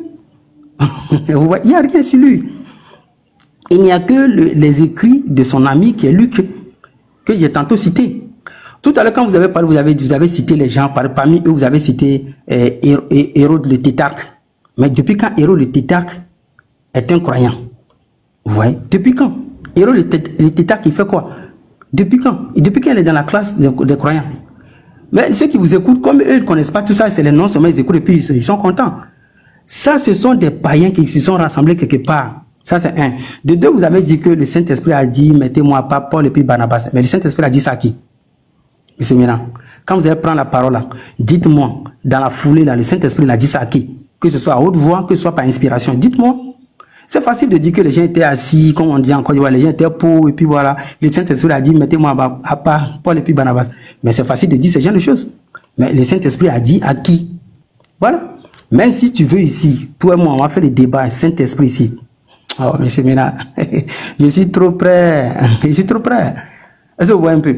Il n'y a rien sur lui. Il n'y a que les écrits de son ami qui est Luc, que j'ai tantôt cité. Tout à l'heure, quand vous avez parlé, vous avez cité les gens, parmi eux, vous avez cité Hérode le Tétrarque. Mais depuis quand Hérode le Tétrarque est un croyant? Vous voyez? Depuis quand? Hérode le Tétrarque, il fait quoi? Depuis quand? Et depuis quand il est dans la classe des croyants? Mais ceux qui vous écoutent, comme eux ne connaissent pas tout ça, c'est les noms seulement, ils écoutent et puis ils sont contents. Ça, ce sont des païens qui se sont rassemblés quelque part. Ça, c'est un. De deux, vous avez dit que le Saint-Esprit a dit, mettez-moi pas Paul et puis Barnabas. Mais le Saint-Esprit a dit ça à qui? Monsieur Ménan, quand vous allez prendre la parole là, dites-moi, dans la foulée là, le Saint-Esprit l'a dit ça à qui? Que ce soit à haute voix, que ce soit par inspiration. Dites-moi. C'est facile de dire que les gens étaient assis, comme on dit en Côte d'Ivoire, les gens étaient pauvres, et puis voilà. Le Saint-Esprit a dit, mettez-moi à part Paul et puis Barnabas. Mais c'est facile de dire ce genre de choses. Mais le Saint-Esprit a dit à qui? Voilà. Même si tu veux ici, toi et moi, on va faire le débat, Saint-Esprit ici. Oh, monsieur Ménan, je suis trop prêt. Je suis trop prêt. Est-ce que vous voyez un peu?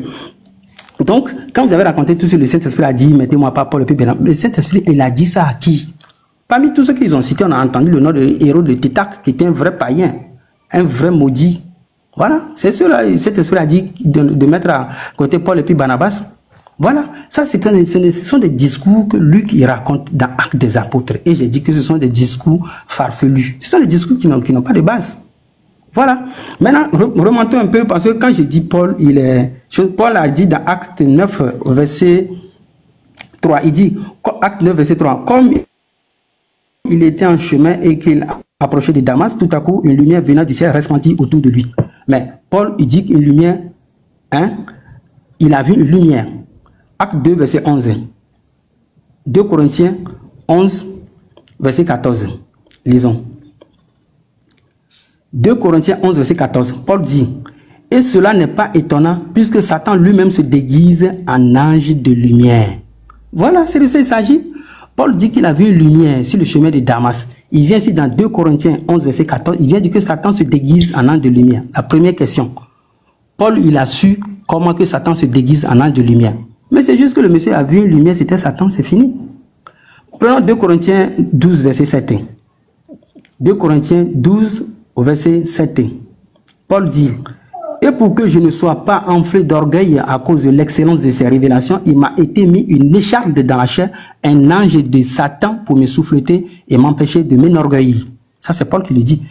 Donc, quand vous avez raconté tout ce que le Saint-Esprit a dit, mettez-moi pas Paul et puis Barnabas, le Saint-Esprit, il a dit ça à qui? Parmi tous ceux qu'ils ont cités, on a entendu le nom de Hérode le Tétrarque, qui était un vrai païen, un vrai maudit. Voilà, c'est cela, cet esprit a dit de mettre à côté Paul et puis Barnabas. Voilà, ça ce sont des discours que Luc il raconte dans Actes des Apôtres. Et j'ai dit que ce sont des discours farfelus. Ce sont des discours qui n'ont pas de base. Voilà. Maintenant, remontons un peu, parce que quand je dis Paul, Paul a dit dans Acte 9, verset 3, il dit, Acte 9, verset 3, comme il était en chemin et qu'il approchait de Damas, tout à coup, une lumière venant du ciel resplendit autour de lui. Mais Paul, il dit qu'une lumière, il a vu une lumière. Acte 2, verset 11. 2 Corinthiens 11, verset 14. Lisons. 2 Corinthiens 11, verset 14. Paul dit, et cela n'est pas étonnant, puisque Satan lui-même se déguise en ange de lumière. Voilà, c'est de ça qu'il s'agit. Paul dit qu'il a vu une lumière sur le chemin de Damas. Il vient ici dans 2 Corinthiens 11, verset 14. Il vient dire que Satan se déguise en ange de lumière. La première question. Paul, il a su comment que Satan se déguise en ange de lumière. Mais c'est juste que le monsieur a vu une lumière, c'était Satan, c'est fini. Prenons 2 Corinthiens 12, verset 7. 2 Corinthiens 12, au verset 7. Paul dit, et pour que je ne sois pas enflé d'orgueil à cause de l'excellence de ces révélations, il m'a été mis une écharpe dans la chair, un ange de Satan pour me souffleter et m'empêcher de m'enorgueillir. Ça, c'est Paul qui le dit.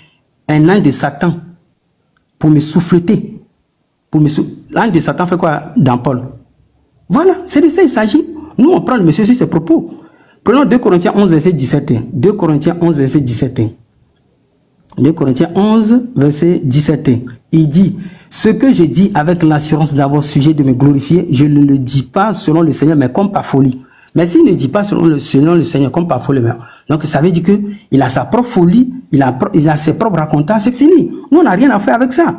Un ange de Satan pour me souffleter. L'ange de Satan fait quoi dans Paul? Voilà, c'est de ça il s'agit. Nous, on prend le monsieur sur ses propos. Prenons 2 Corinthiens 11, verset 17. 2 Corinthiens 11, verset 17. 2 Corinthiens 11, verset 17. Il dit, ce que je dis avec l'assurance d'avoir sujet de me glorifier, je ne le dis pas selon le Seigneur, mais comme par folie. Mais s'il ne dit pas selon le Seigneur, comme par folie, donc ça veut dire qu'il a sa propre folie, il a ses propres racontants, c'est fini. Nous, on n'a rien à faire avec ça.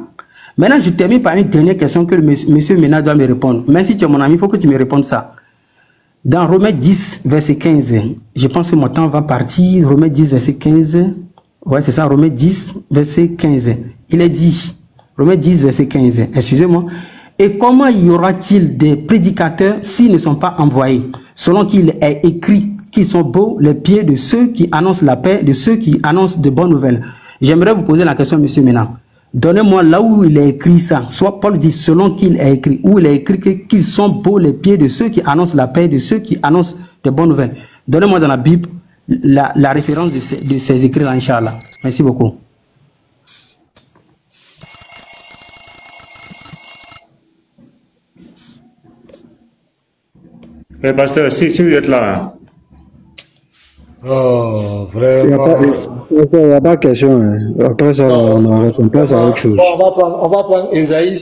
Maintenant, je termine par une dernière question que le monsieur Ménan doit me répondre. Même si tu es mon ami, il faut que tu me répondes ça. Dans Romains 10, verset 15, je pense que mon temps va partir. Romains 10, verset 15. Ouais, c'est ça, Romains 10, verset 15. Il est dit, Romains 10, verset 15, excusez-moi. Et comment y aura-t-il des prédicateurs s'ils ne sont pas envoyés? Selon qu'il est écrit qu'ils sont beaux les pieds de ceux qui annoncent la paix, de ceux qui annoncent de bonnes nouvelles. J'aimerais vous poser la question, monsieur Ménan. Donnez-moi là où il est écrit ça. Soit Paul dit selon qu'il est écrit, où il est écrit qu'ils sont beaux les pieds de ceux qui annoncent la paix, de ceux qui annoncent de bonnes nouvelles. Donnez-moi dans la Bible la référence de ces écrits-là, Inch'Allah. Merci beaucoup. Pasteur, si vous êtes là. Oh, vraiment. Il n'y a pas de question. Après ça, on passe à autre chose. Bon, on va prendre Ésaïe.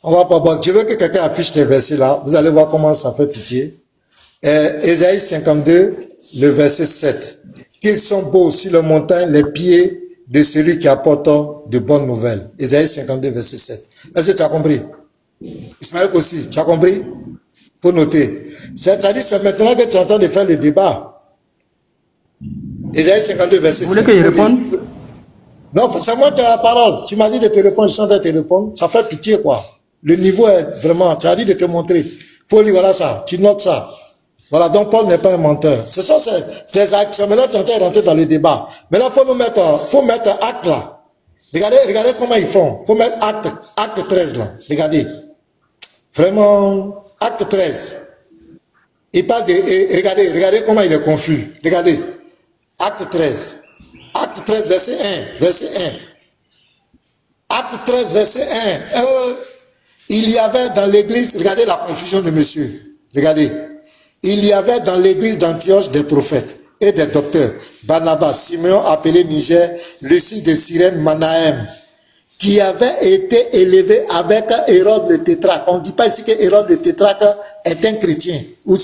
Je veux que quelqu'un affiche les versets là. Vous allez voir comment ça fait pitié. Ésaïe 52, le verset 7. Qu'ils sont beaux sur la montagne les pieds de celui qui apporte de bonnes nouvelles. Ésaïe 52, verset 7. Est-ce que tu as compris? Ismaël aussi, tu as compris? Faut noter. C'est-à-dire, c'est maintenant que tu es en train de faire le débat. Ésaïe 52, verset 7. Vous voulez que je réponde? Non, c'est moi qui ai la parole. Tu m'as dit de te répondre, je suis en train de te répondre. Ça fait pitié, quoi. Le niveau est vraiment, tu as dit de te montrer. Faut lire, voilà ça. Tu notes ça. Voilà, donc Paul n'est pas un menteur. Ce sont des actions. Maintenant, tu es en train de rentrer dans le débat. Maintenant, faut mettre acte là. Regardez comment ils font. Faut mettre acte 13 là. Regardez. Vraiment, acte 13. Il parle de, regardez comment il est confus. Regardez. Acte 13. Acte 13, verset 1. Acte 13, verset 1. Il y avait dans l'église, regardez la confusion de monsieur. Regardez. Il y avait dans l'église d'Antioche des prophètes et des docteurs. Barnabas, Simeon appelé Niger, Lucie de Cyrène, Manahem, qui avait été élevé avec Hérode le tétrarque. On ne dit pas ici que Hérode le tétrarque est un chrétien.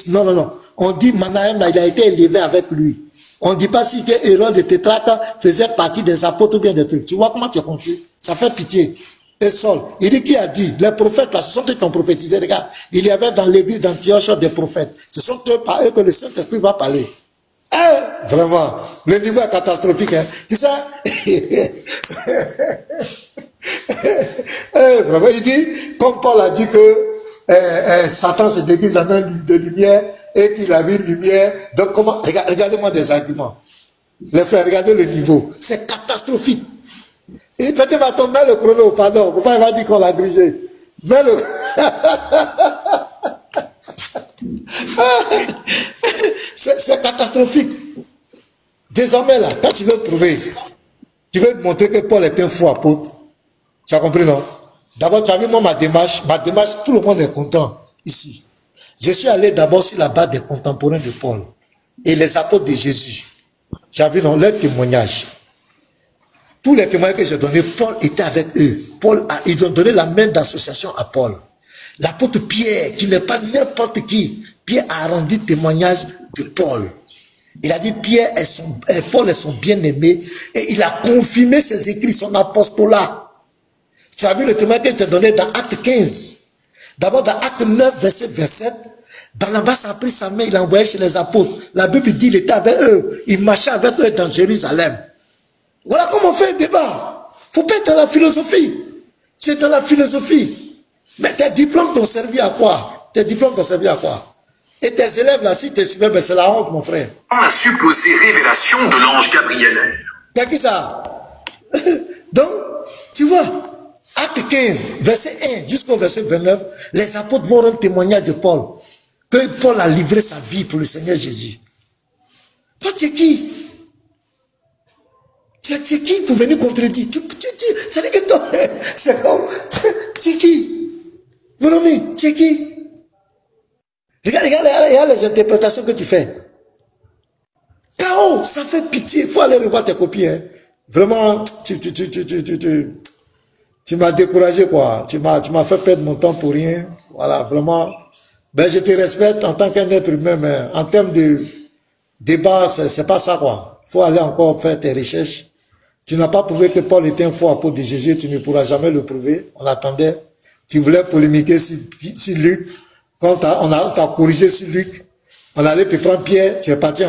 Non. On dit Manahem, il a été élevé avec lui. On ne dit pas ici que Hérode le tétrarque faisait partie des apôtres ou bien des trucs. Tu vois comment tu es confus? Ça fait pitié. Et Saul, il dit qui a dit? Les prophètes là, ce sont eux qui ont prophétisé. Regarde, il y avait dans l'église d'Antioche des prophètes. Ce sont eux par eux que le Saint-Esprit va parler. Vraiment, le niveau est catastrophique. Hein. Tu sais, vraiment, il dit, comme Paul a dit que Satan se déguise en un de lumière et qu'il a vu une lumière. Donc comment? Regardez-moi des arguments. Les frères, regardez le niveau. C'est catastrophique. Et peut-être va tomber le chrono, pardon. Pourquoi il va dire qu'on l'a grigé? Mais le... c'est catastrophique. Désormais là, quand tu veux prouver, tu veux montrer que Paul est un faux apôtre. Tu as compris, non? D'abord, tu as vu moi ma démarche, tout le monde est content ici. Je suis allé d'abord sur la base des contemporains de Paul et les apôtres de Jésus. Tu as vu, non, leurs témoignages. Tous les témoignages que j'ai donnés, Paul était avec eux. Ils ont donné la main d'association à Paul. L'apôtre Pierre, qui n'est pas n'importe qui, Pierre a rendu témoignage de Paul. Il a dit Paul est son bien-aimé et il a confirmé ses écrits, son apostolat. Tu as vu le témoignage que je t'ai donné dans Acte 15. D'abord dans Acte 9, verset 27, Barnabas a pris sa main, il l'a envoyé chez les apôtres. La Bible dit il était avec eux, il marchait avec eux dans Jérusalem. Voilà comment on fait un débat. Faut pas être dans la philosophie. Tu es dans la philosophie. Mais tes diplômes t'ont servi à quoi? Tes diplômes t'ont servi à quoi? Et tes élèves là, si tu es super, ben c'est la honte, mon frère. La supposée révélation de l'ange Gabriel. C'est qui ça? Donc, tu vois, Acte 15, verset 1 jusqu'au verset 29, les apôtres vont rendre témoignage de Paul. Que Paul a livré sa vie pour le Seigneur Jésus. Toi, tu es qui? Tu es qui pour venir contredire? C'est que toi, c'est comme, tu es qui? Mon ami, tu es qui? Regarde les interprétations que tu fais. K.O., ça fait pitié. Il faut aller revoir tes copies. Hein. Vraiment, tu m'as découragé, quoi. Tu m'as fait perdre mon temps pour rien. Voilà, vraiment. Ben, je te respecte en tant qu'un être humain, mais en termes de débat, c'est pas ça, quoi. Il faut aller encore faire tes recherches. Tu n'as pas prouvé que Paul était un faux apôtre de Jésus, tu ne pourras jamais le prouver. On attendait. Tu voulais polémiquer sur Luc. Quand on t'a corrigé sur Luc, on allait te prendre Pierre, tu es parti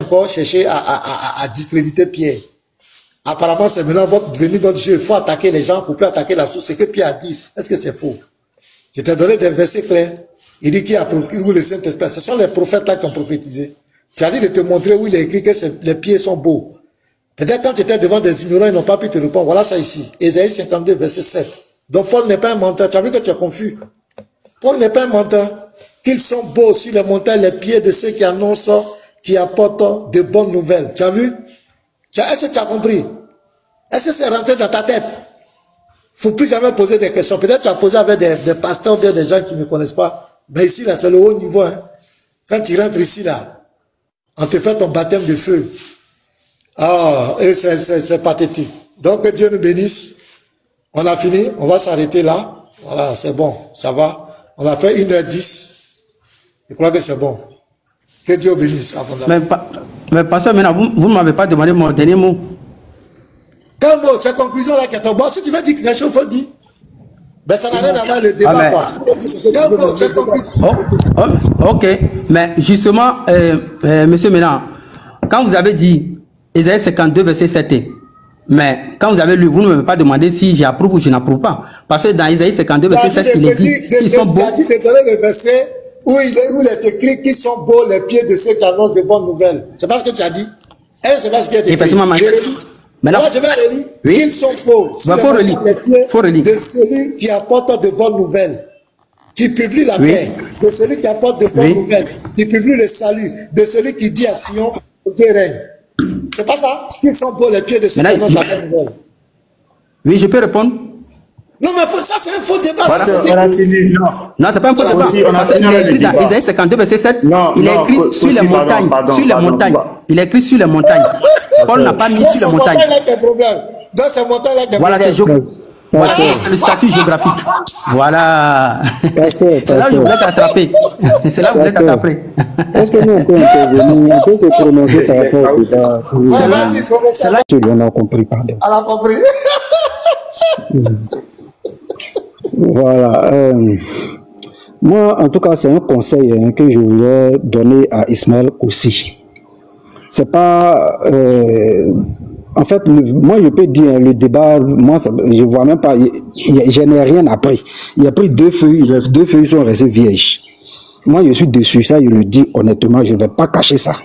encore chercher à discréditer Pierre. Apparemment, c'est maintenant devenu votre jeu. Il faut attaquer les gens, il ne faut plus attaquer la source. C'est que Pierre a dit. Est-ce que c'est faux? Je t'ai donné des versets clairs. Il dit qu'il a procuré le Saint-Esprit. Ce sont les prophètes là qui ont prophétisé. Tu as dit de te montrer où il a écrit que les pieds sont beaux. Peut-être quand tu étais devant des ignorants, ils n'ont pas pu te répondre. Voilà ça ici. Ésaïe 52, verset 7. Donc Paul n'est pas un menteur. Tu as vu que tu es confus. Paul n'est pas un menteur. Qu'ils sont beaux sur les montagnes, les pieds de ceux qui annoncent, qui apportent de bonnes nouvelles. Tu as vu? Est-ce que tu as compris? Est-ce que c'est rentré dans ta tête? Faut plus jamais poser des questions. Peut-être tu as posé avec des pasteurs ou bien des gens qui ne connaissent pas. Mais ici, là, c'est le haut niveau. Hein. Quand tu rentres ici, là, on te fait ton baptême de feu. Ah, et c'est pathétique. Donc, que Dieu nous bénisse. On a fini. On va s'arrêter là. Voilà, c'est bon. Ça va. On a fait 1h10. Je crois que c'est bon. Que Dieu bénisse. Mais pasteur, maintenant, vous ne m'avez pas demandé mon dernier mot. Quel mot? C'est conclusion là qui est bon. Si tu veux dire quelque chose, il faut dire. Mais ça n'a rien à voir le débat, quoi. Quel mot? C'est conclusion. Ok. Mais justement, monsieur Ménan, quand vous avez dit Ésaïe 52, verset 7, mais quand vous avez lu, vous ne m'avez pas demandé si j'approuve ou je n'approuve pas. Parce que dans Ésaïe 52, verset 7, il est dit qu'ils sont beaux. Tu as dit de donner le verset où il est écrit qu'ils sont beaux les pieds de ceux qui annoncent de bonnes nouvelles. C'est pas ce que tu as dit? C'est pas ce qui est écrit. Effectivement, mais là, je vais relire. Oui. Ils sont beaux. Bah, faut relire. De celui qui apporte de bonnes nouvelles, qui publie la paix, de celui qui apporte de bonnes nouvelles, qui publie le salut, de celui qui dit à Sion, Dieu règne. C'est pas ça? Qu'ils sont beaux les pieds de ceux qui annoncent la bonne nouvelle. Oui, je peux répondre? Non, mais ça, c'est un faux débat. Voilà, non, c'est pas un faux débat. Aussi, on a Il est écrit dans Isaïe 52, verset 7. Il est écrit sur les montagnes. Sur les montagnes. Il est écrit sur les montagnes. Paul n'a pas mis sur les montagnes. Dans ces montagnes-là, voilà, c'est le statut géographique. Voilà. C'est là où je voulais t'attraper. C'est là où je voulais t'attraper. Est-ce que nous, on peut intervenir, on peut se prononcer par rapport au débat? C'est là on a compris, pardon. On a compris. Voilà. Moi, en tout cas, c'est un conseil que je voulais donner à Ismaël aussi. C'est pas... en fait, moi, je peux dire, le débat, moi, je vois même pas... Je n'ai rien appris. Il a pris 2 feuilles, les 2 feuilles sont restées vierges. Moi, je suis déçu, ça, je le dis honnêtement, je ne vais pas cacher ça.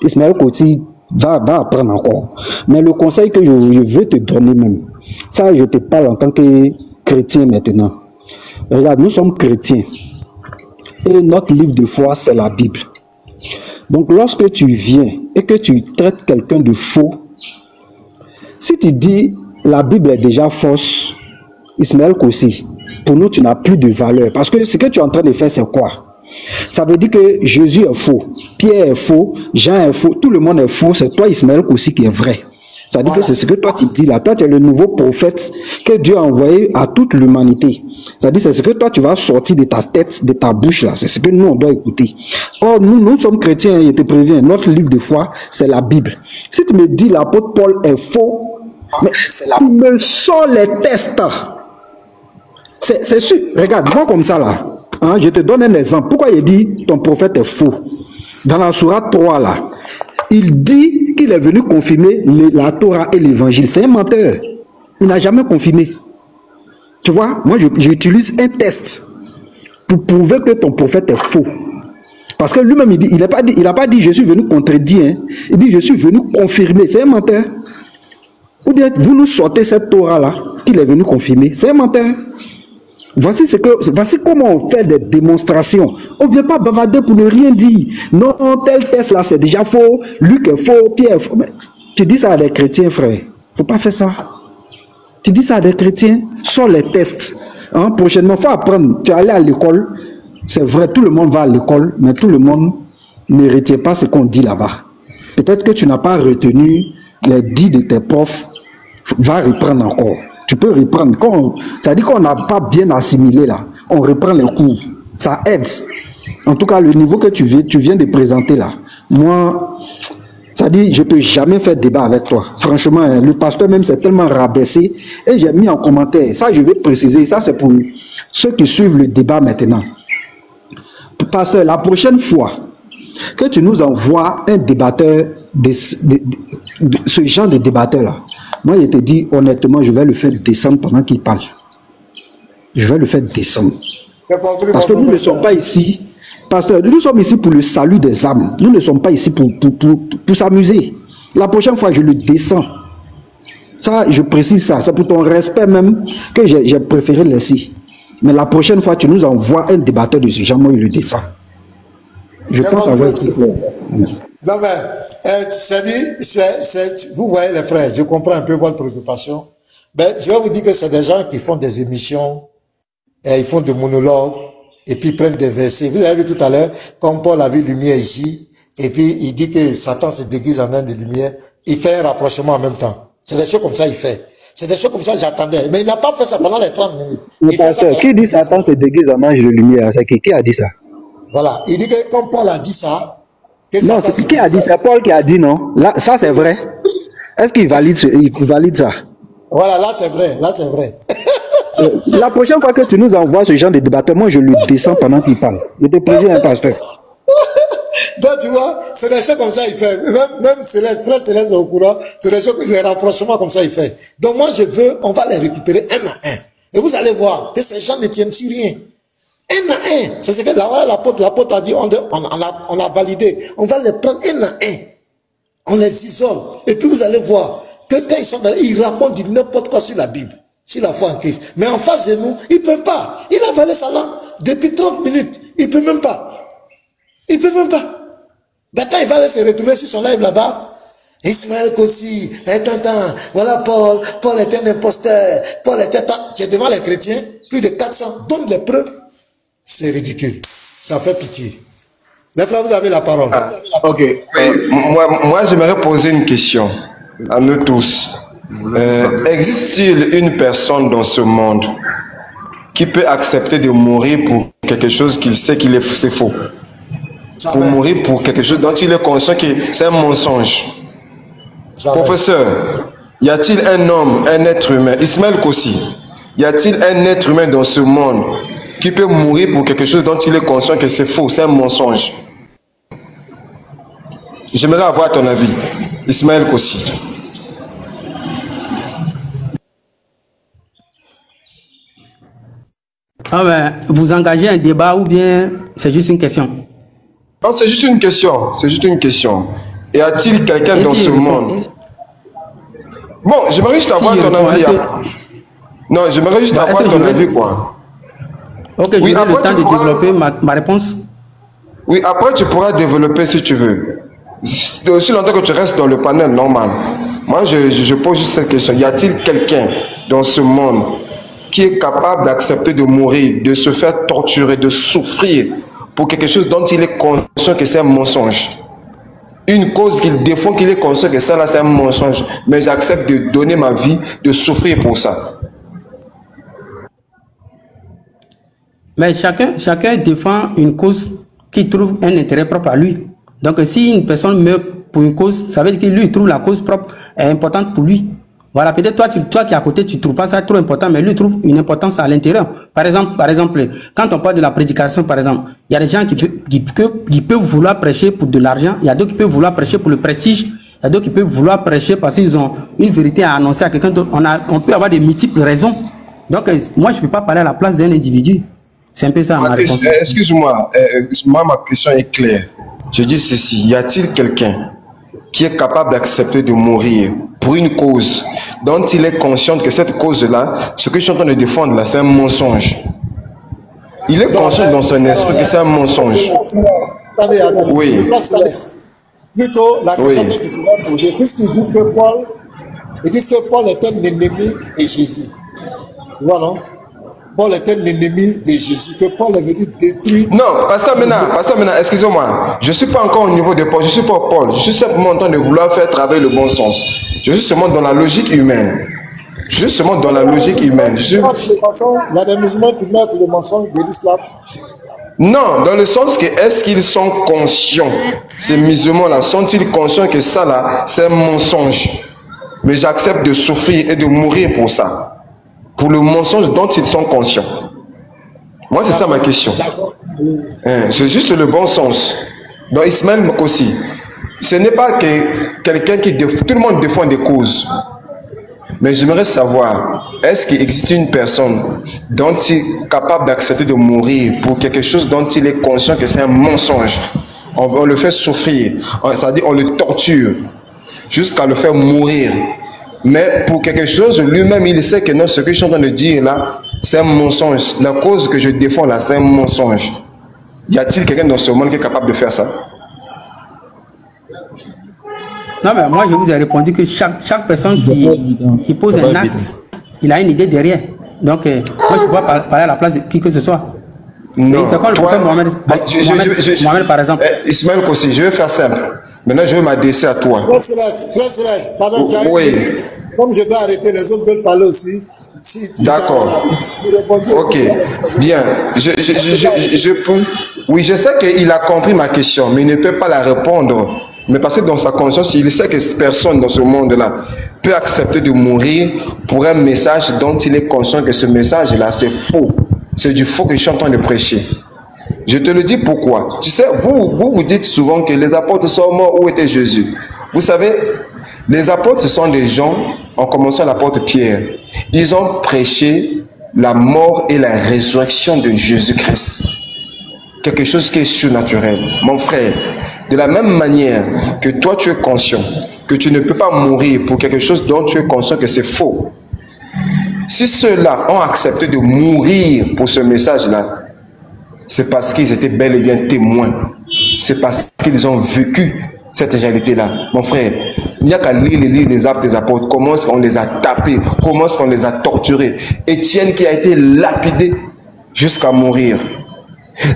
Ismaël Koti va apprendre encore. Mais le conseil que je veux te donner même, ça, je te parle en tant que chrétien maintenant. Regarde, nous sommes chrétiens. Et notre livre de foi, c'est la Bible. Donc, lorsque tu viens et que tu traites quelqu'un de faux, si tu dis la Bible est déjà fausse, Ismaël Kossi, pour nous, tu n'as plus de valeur. Parce que ce que tu es en train de faire, c'est quoi? Ça veut dire que Jésus est faux, Pierre est faux, Jean est faux, tout le monde est faux, c'est toi, Ismaël Kossi, qui est vrai. Ça veut dire que c'est ce que toi tu dis là. Toi, tu es le nouveau prophète que Dieu a envoyé à toute l'humanité. Ça veut dire c'est ce que toi tu vas sortir de ta tête, de ta bouche là. C'est ce que nous on doit écouter. Or, nous sommes chrétiens, je te préviens, notre livre de foi, c'est la Bible. Si tu me dis l'apôtre Paul est faux, mais tu me sors les tests. C'est sûr. Regarde, moi comme ça là, hein, je te donne un exemple. Pourquoi il dit ton prophète est faux? Dans la sourate 3 là, il dit qu'il est venu confirmer la Torah et l'évangile. C'est un menteur. Il n'a jamais confirmé. Tu vois, moi j'utilise un test pour prouver que ton prophète est faux. Parce que lui-même, il n'a pas dit je suis venu contredire. Hein. Il dit je suis venu confirmer. C'est un menteur. Ou bien vous nous sortez cette Torah-là qu'il est venu confirmer. C'est un menteur. Voici comment on fait des démonstrations. On ne vient pas bavarder pour ne rien dire. Non, tel test là c'est déjà faux. Luc est faux, Pierre est faux. Mais tu dis ça à des chrétiens, frère. Il ne faut pas faire ça. Tu dis ça à des chrétiens, sors les tests. Hein, prochainement, il faut apprendre. Tu es allé à l'école. C'est vrai, tout le monde va à l'école, mais tout le monde ne retient pas ce qu'on dit là-bas. Peut-être que tu n'as pas retenu les dits de tes profs. Va reprendre encore. Tu peux reprendre. Ça dit qu'on n'a pas bien assimilé là. On reprend les cours. Ça aide. En tout cas, le niveau que tu viens de présenter là. Moi, ça dit, je ne peux jamais faire débat avec toi. Franchement, le pasteur même s'est tellement rabaissé. Et j'ai mis en commentaire. Ça, je vais préciser. Ça, c'est pour ceux qui suivent le débat maintenant. Pasteur, la prochaine fois que tu nous envoies un débatteur de ce genre de débatteur là, moi, je te dis, honnêtement, je vais le faire descendre pendant qu'il parle. Je vais le faire descendre. Parce que nous ne sommes pas ici. Pasteur, nous sommes ici pour le salut des âmes. Nous ne sommes pas ici pour s'amuser. La prochaine fois, je le descends. Ça, je précise ça. C'est pour ton respect même que j'ai préféré laisser. Mais la prochaine fois, tu nous envoies un débatteur de ce genre, moi, je le descends. Je pense avoir été clair. Non, mais, vous voyez les frères, je comprends un peu votre préoccupation. Mais je vais vous dire que c'est des gens qui font des émissions, et ils font des monologues, et puis ils prennent des versets. Vous avez vu tout à l'heure, comme Paul a vu lumière ici, et puis il dit que Satan se déguise en un de lumière, il fait un rapprochement en même temps. C'est des choses comme ça il fait. C'est des choses comme ça j'attendais. Mais il n'a pas fait ça pendant les 30 minutes. Mais pasteur, qui dit Satan se déguise en ange de lumière? C'est qui a dit ça? Voilà. Il dit que comme Paul a dit ça, non, c'est qui a dit? C'est Paul qui a dit, non? Là, ça, c'est vrai. Est-ce qu'il valide ça? Voilà, là, c'est vrai. Là, c'est vrai. La prochaine fois que tu nous envoies ce genre de débatteur, moi, je le descends pendant qu'il parle. Je te préviens, pasteur. Donc, tu vois, c'est des choses comme ça il fait. Même Céleste, frère Céleste est au courant, c'est des choses, les rapprochements comme ça il fait. Donc, moi, on va les récupérer un à un. Et vous allez voir que ces gens ne tiennent sur rien. Un à un. C'est ce que l'apôtre a dit, on a validé. On va les prendre un à un. On les isole. Et puis vous allez voir que quand ils sont dans, ils racontent du n'importe quoi sur la Bible, sur la foi en Christ. Mais en face de nous, ils ne peuvent pas. Il a avalé sa langue depuis 30 minutes. Il ne peut même pas. Il ne peut même pas. Ben, quand il va aller se retrouver sur son live là-bas, Ismaël Kossi, voilà Paul est un imposteur, Paul était tu es devant les chrétiens, plus de 400, donne les preuves. C'est ridicule. Ça fait pitié. Les frères, vous avez la parole. Ok. Moi j'aimerais poser une question à nous tous. Existe-t-il une personne dans ce monde qui peut accepter de mourir pour quelque chose qu'il sait qu'il c'est faux? Pour mourir pour quelque chose dont il est conscient que c'est un mensonge. Professeur, y a-t-il un homme, un être humain, Ismaël Kossi, y a-t-il un être humain dans ce monde qui peut mourir pour quelque chose dont il est conscient que c'est faux, c'est un mensonge? J'aimerais avoir ton avis, Ismaël Kossi. Ah ben, vous engagez un débat ou bien c'est juste une question? Non, c'est juste une question, c'est juste une question. Y a-t-il quelqu'un dans ce monde? Bon, j'aimerais juste avoir ton avis. Non, j'aimerais juste avoir ton avis, quoi. Ok, j'ai le temps de développer ma réponse. Oui, après tu pourras développer si tu veux. Aussi longtemps que tu restes dans le panel normal. Moi, je pose juste cette question. Y a-t-il quelqu'un dans ce monde qui est capable d'accepter de mourir, de se faire torturer, de souffrir pour quelque chose dont il est conscient que c'est un mensonge? Une cause qu'il défend, qu'il est conscient que ça là c'est un mensonge, mais j'accepte de donner ma vie, de souffrir pour ça. Mais chacun défend une cause qui trouve un intérêt propre à lui. Donc si une personne meurt pour une cause, ça veut dire que lui trouve la cause propre importante pour lui. Voilà, peut-être toi qui es à côté, tu ne trouves pas ça trop important, mais lui trouve une importance à l'intérieur. Par exemple, quand on parle de la prédication, par exemple, il y a des gens qui peuvent vouloir prêcher pour de l'argent, il y a d'autres qui peuvent vouloir prêcher pour le prestige, il y a d'autres qui peuvent vouloir prêcher parce qu'ils ont une vérité à annoncer à quelqu'un d'autre. On peut avoir de multiples raisons. Donc, moi, je ne peux pas parler à la place d'un individu. C'est un peu ça ma réponse. Excuse-moi, ma question est claire. Je dis ceci, y a-t-il quelqu'un qui est capable d'accepter de mourir pour une cause dont il est conscient que cette cause-là, ce que je suis en train de défendre là, c'est un mensonge? Il est conscient dans son esprit que c'est un mensonge. Oui. Plutôt, la question que tu dois poser, puisqu'ils disent que Paul est un ennemi de Jésus. Tu vois, non? Paul est un ennemi de Jésus, que Paul est venu détruire. Non, pasteur maintenant, excusez-moi. Je ne suis pas encore au niveau de Paul, je ne suis pas Paul. Je suis simplement en train de vouloir faire travailler le bon sens. Je suis seulement dans la logique humaine. Il y a des musulmans qui mettent le mensonge de l'islam. Non, dans le sens que est-ce qu'ils sont conscients, ces musulmans-là, sont-ils conscients que ça là, c'est un mensonge? Mais j'accepte de souffrir et de mourir pour ça. Pour le mensonge dont ils sont conscients. Moi, c'est ça ma question. C'est juste le bon sens. Dans Ismaël Kossi, ce n'est pas que quelqu'un qui défend, tout le monde défend des causes. Mais j'aimerais savoir, est-ce qu'il existe une personne dont il est capable d'accepter de mourir pour quelque chose dont il est conscient que c'est un mensonge? On le fait souffrir, c'est-à-dire on le torture jusqu'à le faire mourir. Mais pour quelque chose, lui-même, il sait que non, ce que je suis en train de dire là, c'est un mensonge. La cause que je défends là, c'est un mensonge. Y a-t-il quelqu'un dans ce monde qui est capable de faire ça? Non, mais moi, je vous ai répondu que chaque personne qui pose un acte, il a une idée derrière. Donc, moi, je ne peux pas parler à la place de qui que ce soit. Non, c'est quand le prophète Mohamed, par exemple. Ismaël Kossi, je vais faire simple. Maintenant, je vais m'adresser à toi. Frère Céleste, pardon, oui. Comme je dois arrêter, les autres veulent parler aussi. D'accord. Ok. Bien. Oui, je sais qu'il a compris ma question, mais il ne peut pas la répondre. Mais parce que dans sa conscience, il sait que personne dans ce monde-là peut accepter de mourir pour un message dont il est conscient que ce message-là, c'est faux. C'est du faux que je suis en train de prêcher. Je te le dis pourquoi. Tu sais, vous dites souvent que les apôtres sont morts. Où était Jésus? Vous savez, les apôtres sont des gens, en commençant à l'apôtre Pierre. Ils ont prêché la mort et la résurrection de Jésus-Christ. Quelque chose qui est surnaturel. Mon frère, de la même manière que toi tu es conscient que tu ne peux pas mourir pour quelque chose dont tu es conscient que c'est faux. Si ceux-là ont accepté de mourir pour ce message-là, c'est parce qu'ils étaient bel et bien témoins. C'est parce qu'ils ont vécu cette réalité-là. Mon frère, il n'y a qu'à lire les livres des Actes des Apôtres. Comment est-ce qu'on les a tapés? Comment est-ce qu'on les a torturés? Étienne qui a été lapidé jusqu'à mourir.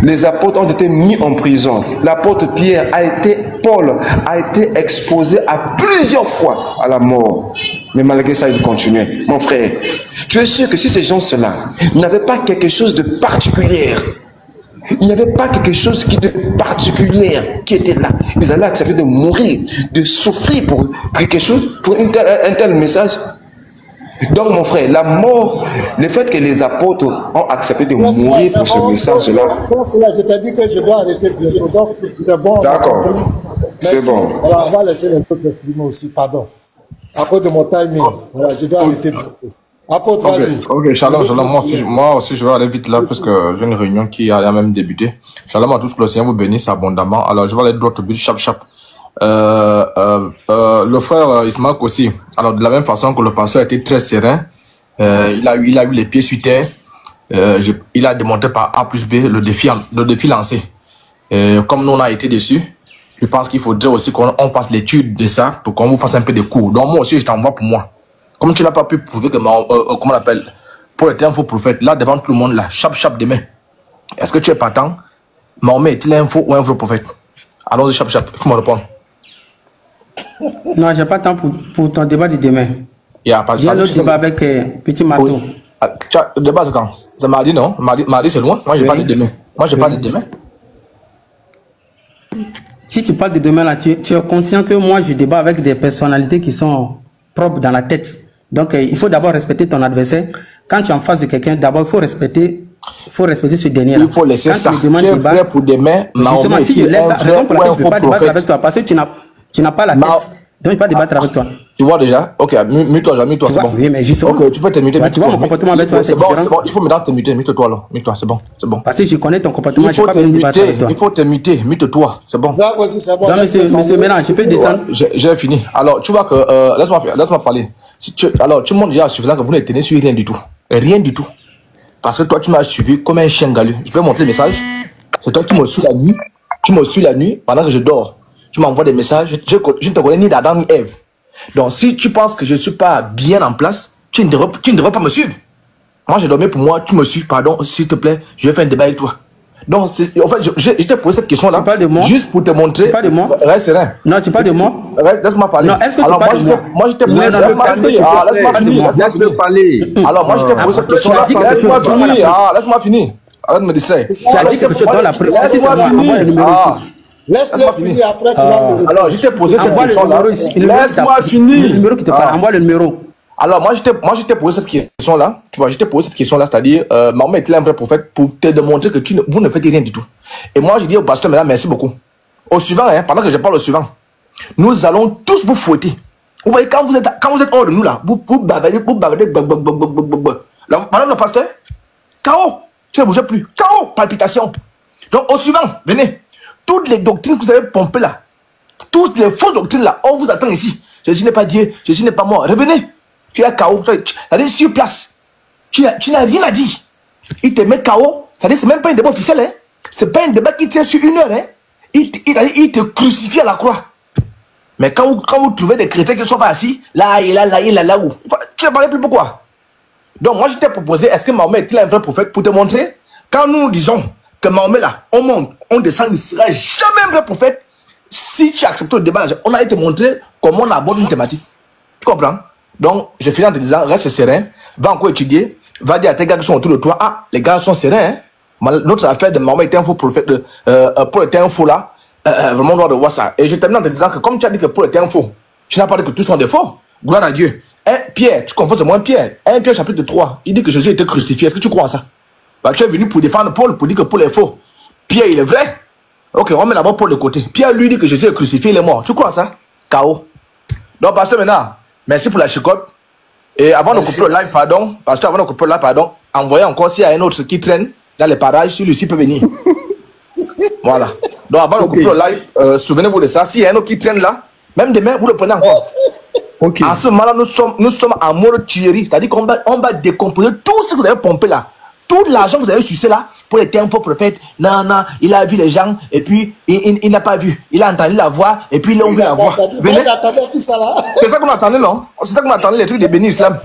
Les apôtres ont été mis en prison. L'apôtre Pierre Paul a été exposé à plusieurs fois à la mort. Mais malgré ça, il continuait. Mon frère, tu es sûr que si ces gens-là n'avaient pas quelque chose de particulier, il n'y avait pas quelque chose de particulier qui était là, ils allaient accepter de mourir, de souffrir pour quelque chose, pour un tel message. Donc mon frère, la mort, le fait que les apôtres ont accepté de mourir pour ce message-là. Je t'ai dit que je dois arrêter de dire. Donc c'est bon. D'accord. C'est bon. Voilà, on va laisser les autres exprimer aussi, pardon. À cause de mon timing. Voilà, je dois arrêter. Apôtre, vas-y. Ok, shalom. Moi aussi, je vais aller vite là parce que j'ai une réunion qui a même débuté. Shalom à tous, que le Seigneur vous bénisse abondamment. Alors, je vais aller droit au but, chap. Le frère Ismaël aussi, alors de la même façon que le pasteur a été très serein, il a eu les pieds sur terre, il a démontré par A plus B le défi lancé. Comme nous on a été dessus, je pense qu'il faudrait aussi qu'on fasse l'étude de ça pour qu'on vous fasse un peu de cours. Donc moi aussi je t'envoie pour moi. Comme tu n'as pas pu prouver que comment on appelle, pour être un faux prophète, là devant tout le monde là, chap demain. Est-ce que tu es partant? Mahomet est-il un faux ou un faux prophète? Allons-y chap, il faut me répondre. Non, j'ai pas de temps pour ton débat de demain. J'ai un autre débat avec Petit Marteau. Le débat c'est quand? C'est mardi, non? Mardi c'est loin. Moi, je parle de demain. Si tu parles de demain, là, tu es conscient que moi, je débat avec des personnalités qui sont propres dans la tête. Donc, il faut d'abord respecter ton adversaire. Quand tu es en face de quelqu'un, d'abord, il faut respecter ce dernier-là. Il faut laisser ça. Tu es prêt pour demain. Justement, si je laisse ça, raison pour laquelle je ne peux pas débattre avec toi, parce que tu n'as pas la tête. Donc, je ne peux pas débattre avec toi. Tu vois déjà? Ok, mute-toi, c'est bon. Oui, mais justement. Ok, tu peux te muter. Tu vois mon comportement avec toi, c'est bon, différent. il faut maintenant te muter, mute-toi alors. Mute-toi, c'est bon. Parce que je connais ton comportement, il faut te muter, il faut te muter, mute-toi, c'est bon. Là, voici, c'est bon. Non, monsieur Mélan, je peux descendre. J'ai fini. Alors, tu vois que, laisse-moi parler. Alors, tu montres déjà suffisant que vous ne tenez sur rien du tout. Rien du tout. Parce que toi, tu m'as suivi comme un chien galeux. Je vais montrer le message. C'est toi qui me suis la nuit. Tu me suis la nuit pendant que je dors. Tu m'envoies des messages. Je ne te connais ni d'Adam ni Ève. Donc, si tu penses que je ne suis pas bien en place, tu ne devrais pas me suivre. Moi, j'ai dormi pour moi. Tu me suis, pardon, s'il te plaît. Je vais faire un débat avec toi. Donc, en fait, je t'ai posé cette question-là. Tu parles de moi? Juste pour te montrer. Tu parles de moi? Reste serein. Non, tu parles de moi? Laisse-moi parler. Non, est-ce que tu parles de moi? Moi, je t'ai posé cette question-là. Laisse-moi parler. Alors, moi, je t'ai posé cette question-là. Laisse-moi finir. Laisse-moi finir. Arrête de me distraire. Tu as dit quelque chose dans la presse. Laisse-moi finir. Laisse-le finir, après tu vas me... Alors, je t'ai posé cette question-là. Laisse-moi finir. Le numéro qui te parle, envoie le numéro. Alors, moi, je t'ai posé cette question-là. Tu vois, je t'ai posé cette question-là, c'est-à-dire, Mahomet est un vrai prophète pour te démontrer que vous ne faites rien du tout. Et moi, je dis au pasteur, maintenant, merci beaucoup. Au suivant, pendant que je parle au suivant, nous allons tous vous fouetter. Vous voyez, quand vous êtes hors de nous, là, vous bavardez, là, madame le pasteur, KO, tu ne bouges plus. KO, palpitation. Donc, au suivant, venez. Toutes les doctrines que vous avez pompées là, toutes les fausses doctrines là, on vous attend ici. Jésus n'est pas Dieu, Jésus n'est pas moi. Revenez. Tu es KO. C'est-à-dire sur place. Tu n'as rien à dire. Il te met KO. C'est-à-dire c'est même pas un débat officiel. Hein. C'est pas un débat qui tient sur 1 heure. Hein. Il te crucifie à la croix. Mais quand vous trouvez des chrétiens qui ne sont pas assis, là, où tu ne parlais plus pourquoi. Donc moi je t'ai proposé, est-ce que Mahomet est-il un vrai prophète pour te montrer, quand nous disons que Mahomet là, on monte, on descend, il ne sera jamais un vrai prophète. Si tu acceptes le débat, on a été montré comment on aborde une thématique. Tu comprends? Donc, je finis en te disant, reste serein, va encore étudier, va dire à tes gars qui sont autour de toi, ah, les gars sont sereins, hein? Notre affaire de Mahomet était un faux prophète, Paul était un faux là, vraiment on doit voir ça. Et je termine en te disant que comme tu as dit que Paul était un faux, tu n'as pas dit que tous sont des faux. Gloire à Dieu. Pierre, tu confonds moi Pierre. 1 Pierre chapitre 3, il dit que Jésus a été crucifié. Est-ce que tu crois à ça? Bah, tu es venu pour défendre Paul, pour dire que Paul est faux. Pierre, il est vrai. Ok, on met d'abord Paul de côté. Pierre lui dit que Jésus est crucifié, il est mort. Tu crois à ça? KO. Donc, pasteur, maintenant, merci pour la chicotte. Et avant de couper le live, pardon, pasteur, avant de couper le live, pardon, envoyez encore s'il y a un autre qui traîne dans les parages, si Lucie peut venir. Voilà. Donc avant de couper le live, souvenez-vous de ça. S'il y a un autre qui traîne là, même demain, vous le prenez encore. En ce moment-là, nous sommes en mode tuerie. C'est-à-dire qu'on va décomposer tout ce que vous avez pompé là. Tout l'argent que vous avez sucé là, pour être un faux prophète. Non, il a vu les gens, et puis il n'a pas vu. Il a entendu la voix, et puis il a oublié la voix. Tout ça là. C'est ça qu'on attendait, non? C'est ça qu'on attendait, les trucs de béni islam.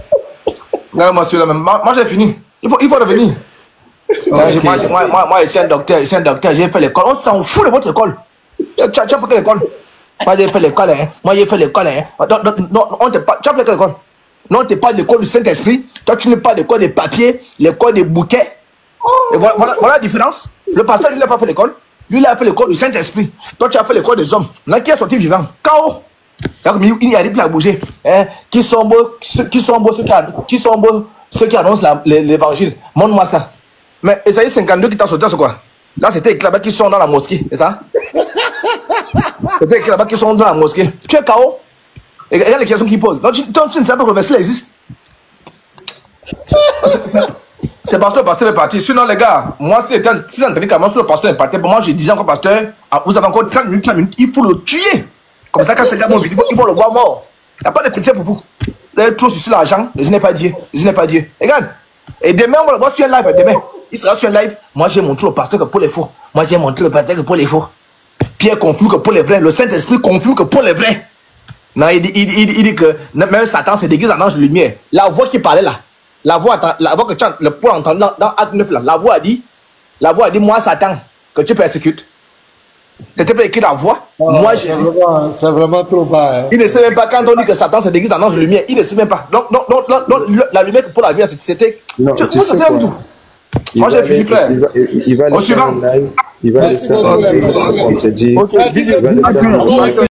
Non, monsieur, là, moi j'ai fini. Il faut revenir. Moi, je suis un docteur, j'ai fait l'école. On s'en fout de votre école. Tu as fait quelle école? Moi, j'ai fait l'école, hein. Moi, j'ai fait l'école, hein. Non, tu as fait quelle école? Non, tu n'es pas l'école du Saint-Esprit. Toi, tu n'es pas l'école des papiers, l'école des bouquets. Et voilà la différence. Le pasteur, lui, il n'a pas fait l'école. Lui, il a fait l'école du Saint-Esprit. Toi, tu as fait l'école des hommes. Là, qui est sorti vivant? K.O. Il n'y arrive plus à bouger. Hein? Qui sont beaux ceux qui annoncent l'évangile? Montre-moi ça. Mais Esaïe 52 qui t'a sauté, c'est quoi? Là, c'était écrit là-bas qui sont dans la mosquée, c'est ça? C'était écrit là-bas qui sont dans la mosquée. Tu es KO? Et il y a les questions qui posent. Donc, tu ne sais pas que le verset existe. C'est parce que le pasteur est parti. Sinon, les gars, moi, si vous entendez qu'à moi, le pasteur est parti, moi, je disais encore, pasteur, vous avez encore 30 minutes, il faut le tuer. Comme ça, quand ces gars vont venir, ils vont le voir mort. Il n'y a pas de pitié pour vous. Vous avez trop sur l'argent, je n'ai pas Dieu. Regarde. Et demain, on va le voir sur un live. Demain, il sera sur un live. Moi, j'ai montré au pasteur que Paul est faux. Moi, j'ai montré au pasteur que Paul est faux. Pierre confirme que Paul est vrai. Le Saint-Esprit confirme que Paul est vrai. Non, il dit que même Satan se déguise en ange de lumière. La voix qui parlait là, la voix que le Paul entend dans Acte 9 là, la voix a dit, moi Satan, que tu persécutes. C'était pas écrit la voix. Moi, c'est vraiment trop bas. Hein. Il ne sait même pas quand on dit que Satan se déguise en ange de lumière. Il ne sait même pas. Donc la lumière que Paul a vue, c'était. Non, tu sais quoi? Moi, j'ai fini, frère. Il va aller faire un live. Il va aller faire un live.